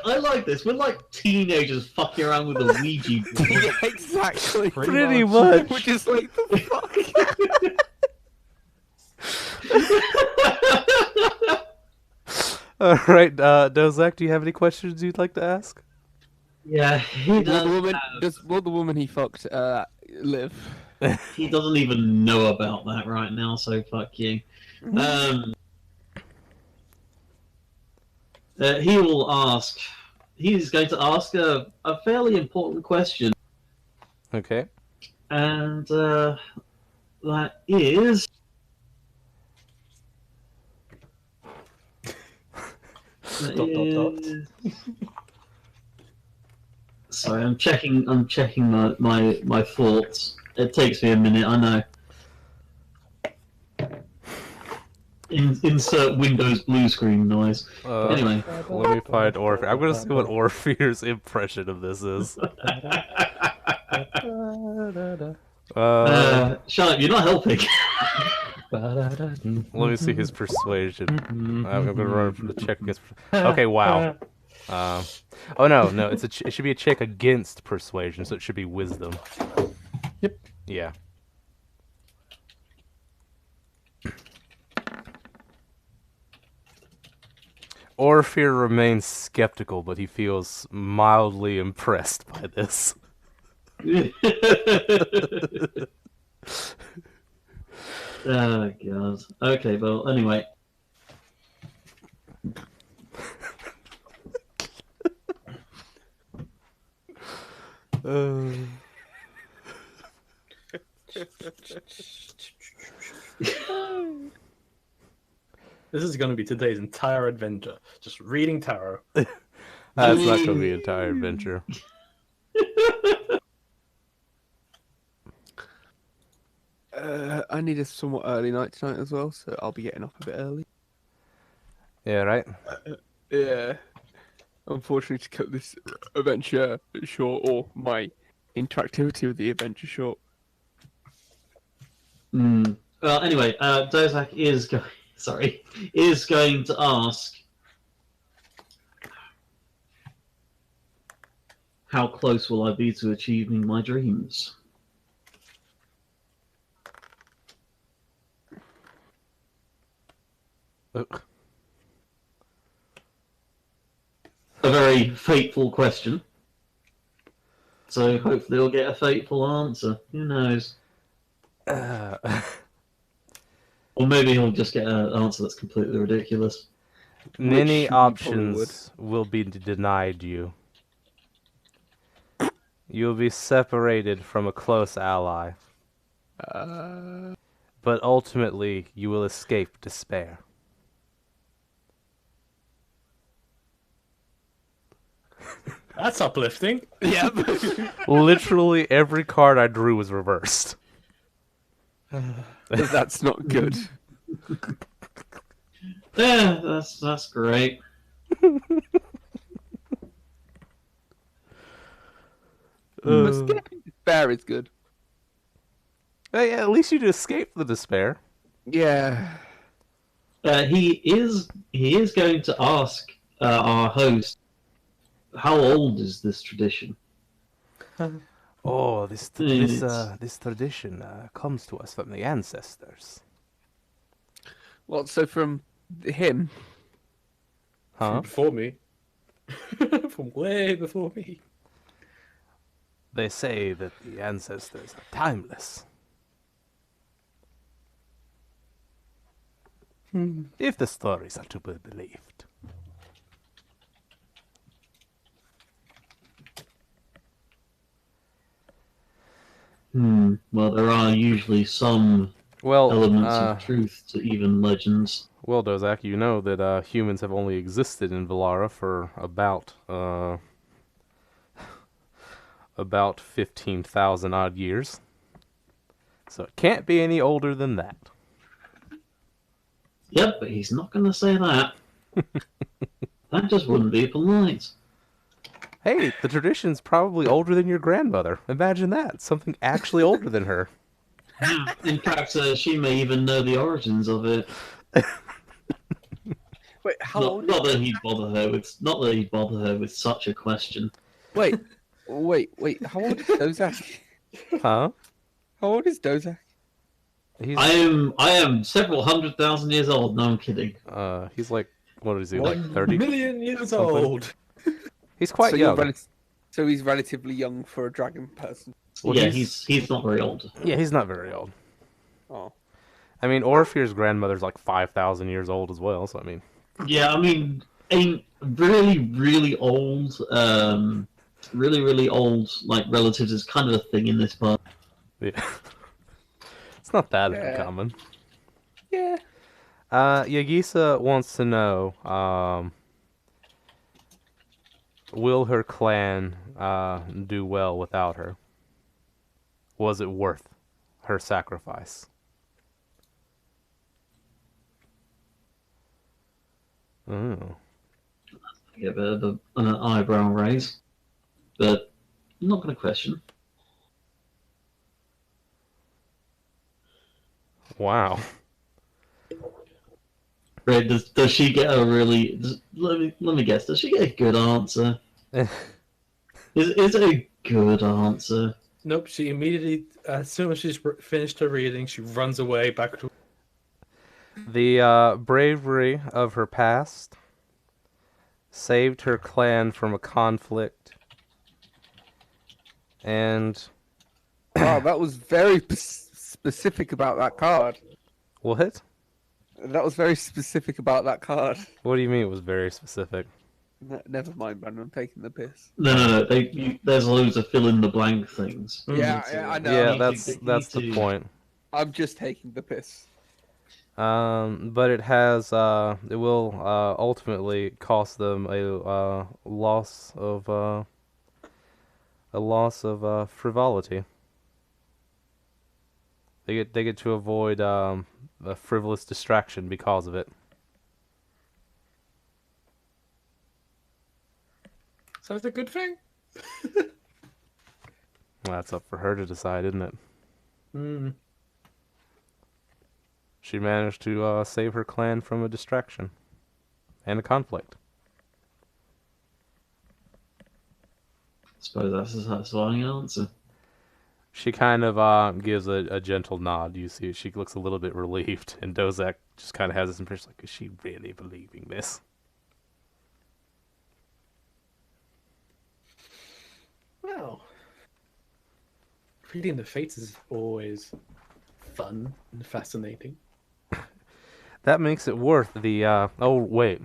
I like this. We're like teenagers fucking around with a Ouija board. Yeah, exactly. Pretty much. We're just like, the fuck? All right, Dozak, do you have any questions you'd like to ask? Yeah, Will the woman he fucked live? he doesn't even know about that right now, so fuck you. He will ask. He's going to ask a fairly important question, Okay. and that is. Sorry, I'm checking my thoughts. It takes me a minute, I know. Insert Windows blue screen noise. Anyway. Let me find Orpheus. I'm gonna see what Orpheus' impression of this is. Shut up, you're not helping. Let me see his persuasion. I'm gonna run for the check against. Okay, wow. Oh no, it should be a check against persuasion, so it should be wisdom. Yep. Yeah. Orpheus remains skeptical, but he feels mildly impressed by this. Oh god. Okay, well, anyway. This is going to be today's entire adventure. Just reading tarot. That's not going to be an entire adventure. I need a somewhat early night tonight as well, so I'll be getting up a bit early. Yeah, right. Yeah. Unfortunately, to cut this adventure short, or my interactivity with the adventure short. Well, anyway, Dozak is going. Sorry, is going to ask, how close will I be to achieving my dreams? Ugh. A very fateful question. So hopefully he'll get a fateful answer. Who knows? Or maybe he'll just get an answer that's completely ridiculous. Many Which you probably would. options will be denied you. You will be separated from a close ally, but ultimately you will escape despair. That's uplifting. Yeah. Literally every card I drew was reversed. That's not good. Yeah, that's great. Escaping despair is good. Hey, at least you'd escape the despair. Yeah. He is going to ask our host, how old is this tradition? Oh, this tradition comes to us from the ancestors. Well, so from him, Huh? Before me. From way before me. They say that the ancestors are timeless. If the stories are to be believed. Well, there are usually some Well, elements of truth to even legends. well, Dozak, you know that humans have only existed in Valara for about 15,000 odd years. So it can't be any older than that. Yep, but he's not going to say that. That just wouldn't be polite. Hey, the tradition's probably older than your grandmother. Imagine that. Something actually older than her. In fact, she may even know the origins of it. wait, how Not, old? not that he'd bother her with. Not that he'd bother her with such a question. Wait. How old is Dozak? Huh? How old is Dozak? He's I am several 100,000 years old. No, I'm kidding. he's like, what is he, One like 30? million years something? old. He's quite young. So he's relatively young for a dragon person. Well, yeah, he's not very old. Yeah, he's not very old. Oh. I mean, Orphere's grandmother's like 5,000 years old as well, so I mean... Yeah, I mean, a really, really old, really old, like, relatives is kind of a thing in this part. Yeah. It's not that Yeah. uncommon. Yeah. Yagisa wants to know, will her clan do well without her? Was it worth her sacrifice? Oh. Get a bit of an eyebrow raise, but I'm not going to question. Wow. Right, does she get a really? Let me guess. Does she get a good answer? Is it a good answer? Nope, she immediately, as soon as she's finished her reading, she runs away back to... The bravery of her past saved her clan from a conflict, and Wow, that was very specific about that card. what? That was very specific about that card. What do you mean it was very specific? Never mind, man. I'm taking the piss. No. There's loads of fill in the blank things. Yeah, I know. Yeah, You that's need the to- point. I'm just taking the piss. But it has it will ultimately cost them a loss of frivolity. They get to avoid a frivolous distraction because of it. Sounds a good thing. Well, that's up for her to decide, isn't it? Hmm. She managed to save her clan from a distraction and a conflict. I suppose that's a satisfying answer. She kind of gives a gentle nod. You see, she looks a little bit relieved, and Dozak just kind of has this impression like, is she really believing this? Well, reading the fates is always fun and fascinating. That makes it worth the. Oh wait,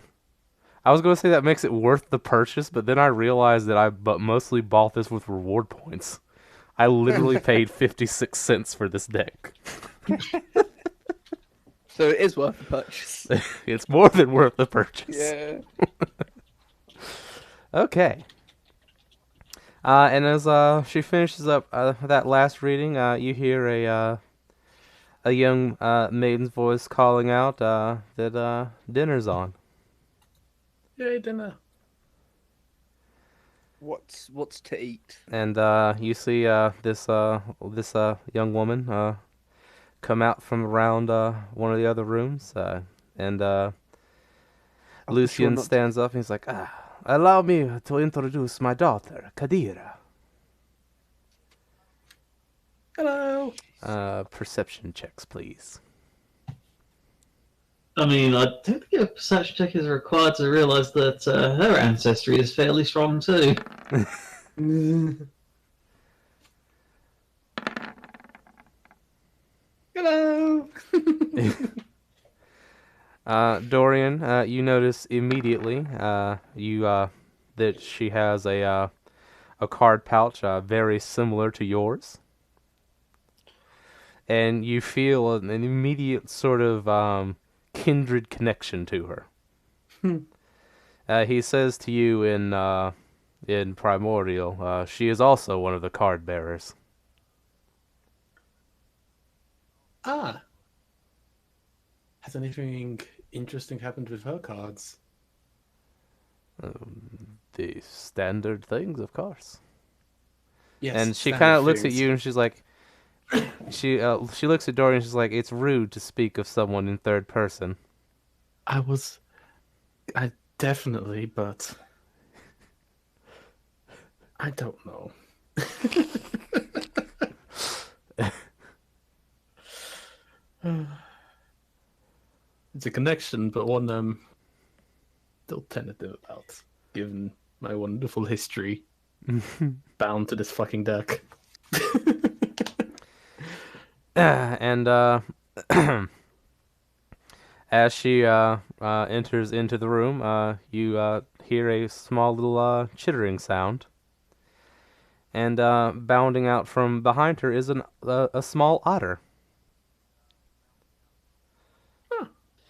I was going to say that makes it worth the purchase, but then I realized that mostly bought this with reward points. I literally paid 56 cents for this deck. So it is worth the purchase. It's more than worth the purchase. Yeah. Okay. And as she finishes up that last reading, you hear a young maiden's voice calling out that dinner's on. Yay, dinner. What's to eat? And you see this young woman come out from around one of the other rooms, and I'll be sure Lucian not to- stands up and he's like, allow me to introduce my daughter, Kadira. Hello. Perception checks, please. I mean, I don't think a perception check is required to realise that her ancestry is fairly strong too. Hello. Dorian, you notice immediately that she has a card pouch very similar to yours, and you feel an immediate sort of kindred connection to her. He says to you in Primordial, she is also one of the card bearers. Ah. Has anything interesting happened with her cards? The standard things, of course. Yes. And she standard kind of looks at things. you and she's like, she looks at Dorian and she's like, it's rude to speak of someone in third person. I definitely, but I don't know. It's a connection, but one I'm still tentative about, given my wonderful history bound to this fucking deck. And as she enters into the room, you hear a small little chittering sound. And bounding out from behind her is a small otter. Huh.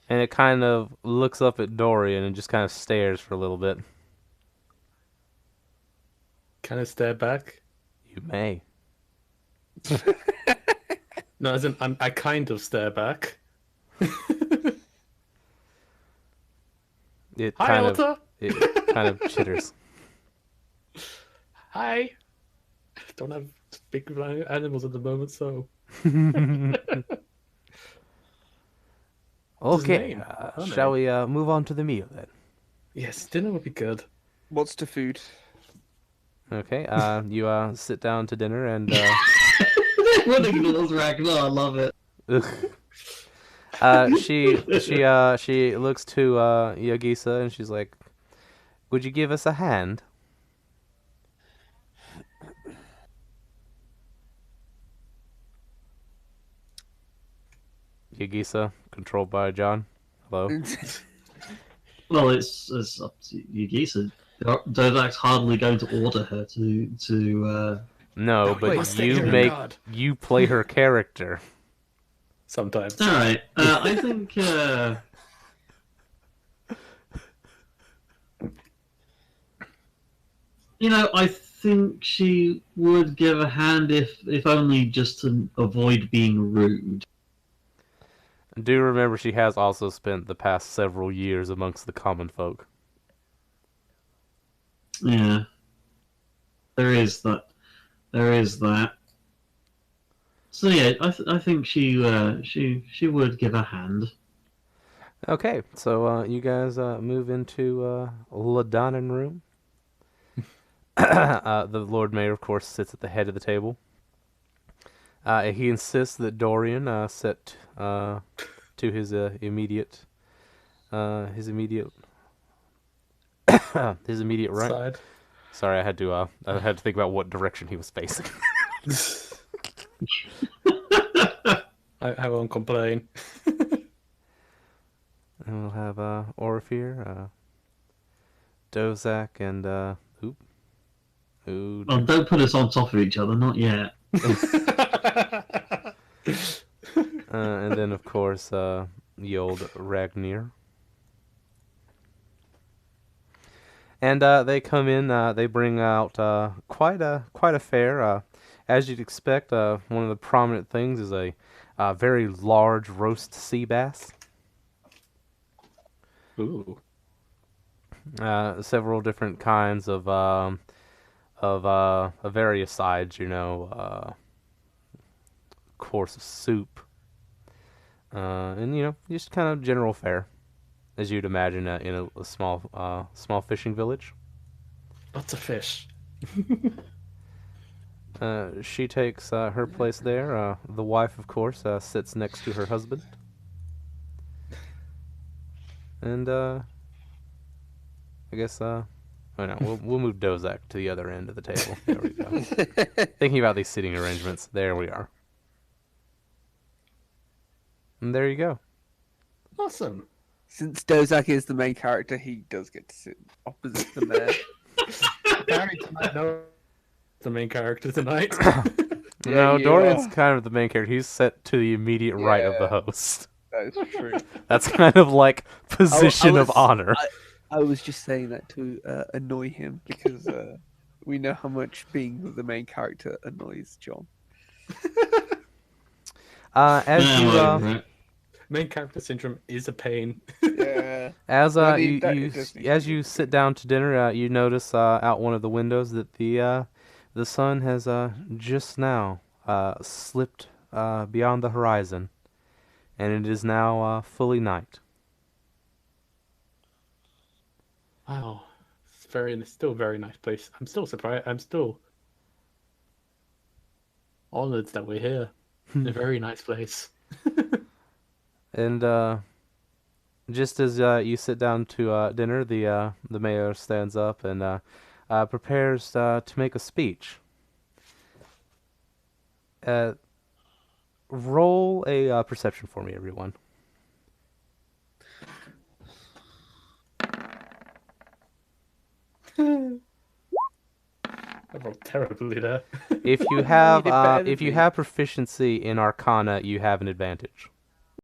And it kind of looks up at Dorian and just kind of stares for a little bit. Can I stare back? You may. No, as in, I kind of stare back. It Hi, kind otter. it kind of chitters. Hi. Don't have big animals at the moment, so. Okay, name? Her shall name? we move on to the meal then? Yes, dinner would be good. What's to food? Okay, you sit down to dinner and What ignores Ragnar, I love it. she looks to Yagisa and she's like, "Would you give us a hand?" Yagisa, controlled by John. Hello. Well, it's up to Yugisa. Dodak's hardly going to order her to No, but must take you her make guard. you play her character. Sometimes. All right. I think. You know, I think she would give a hand if only just to avoid being rude. Do remember she has also spent the past several years amongst the common folk. Yeah, there is that. There is that. So yeah, I think she would give a hand. Okay, so you guys move into Ladonnan room. The Lord Mayor, of course, sits at the head of the table. He insists that Dorian sit to his immediate his immediate his immediate right. Side. Sorry, I had to think about what direction he was facing. I won't complain. And we'll have Orphir, Dozak, and ooh, Oh, don't put us on top of each other, not yet. and then of course the old Ragnir. And they come in. They bring out quite a fare. As you'd expect, one of the prominent things is a very large roast sea bass. Ooh. Several different kinds of various sides. Course of soup, and just kind of general fare, as you'd imagine in a small fishing village. Lots of fish. She takes her place there. The wife, of course, sits next to her husband. And I guess oh no, we'll move Dozak to the other end of the table. There we go. Thinking about these seating arrangements. There we are. And there you go. Awesome. Since Dozak is the main character, he does get to sit opposite the mayor. Apparently tonight, no, the main character tonight. No, you Dorian's are. kind of the main character. He's set to the immediate right of the host. That is true. That's kind of like position of was- honor. I was just saying that to annoy him because we know how much being the main character annoys John. As Yeah, you whatever. Main character syndrome is a pain. Yeah. as Well, you, that you does need as to you be sit down to dinner, you notice out one of the windows that the sun has just now slipped beyond the horizon, and it is now fully night. Wow. It's still a very nice place. I'm still surprised. I'm still honored that we're here. A very nice place. And just as you sit down to dinner, the mayor stands up and prepares to make a speech. Roll a perception for me, everyone. I rolled terribly there. If you You have did better than if you me. have proficiency in Arcana, you have an advantage.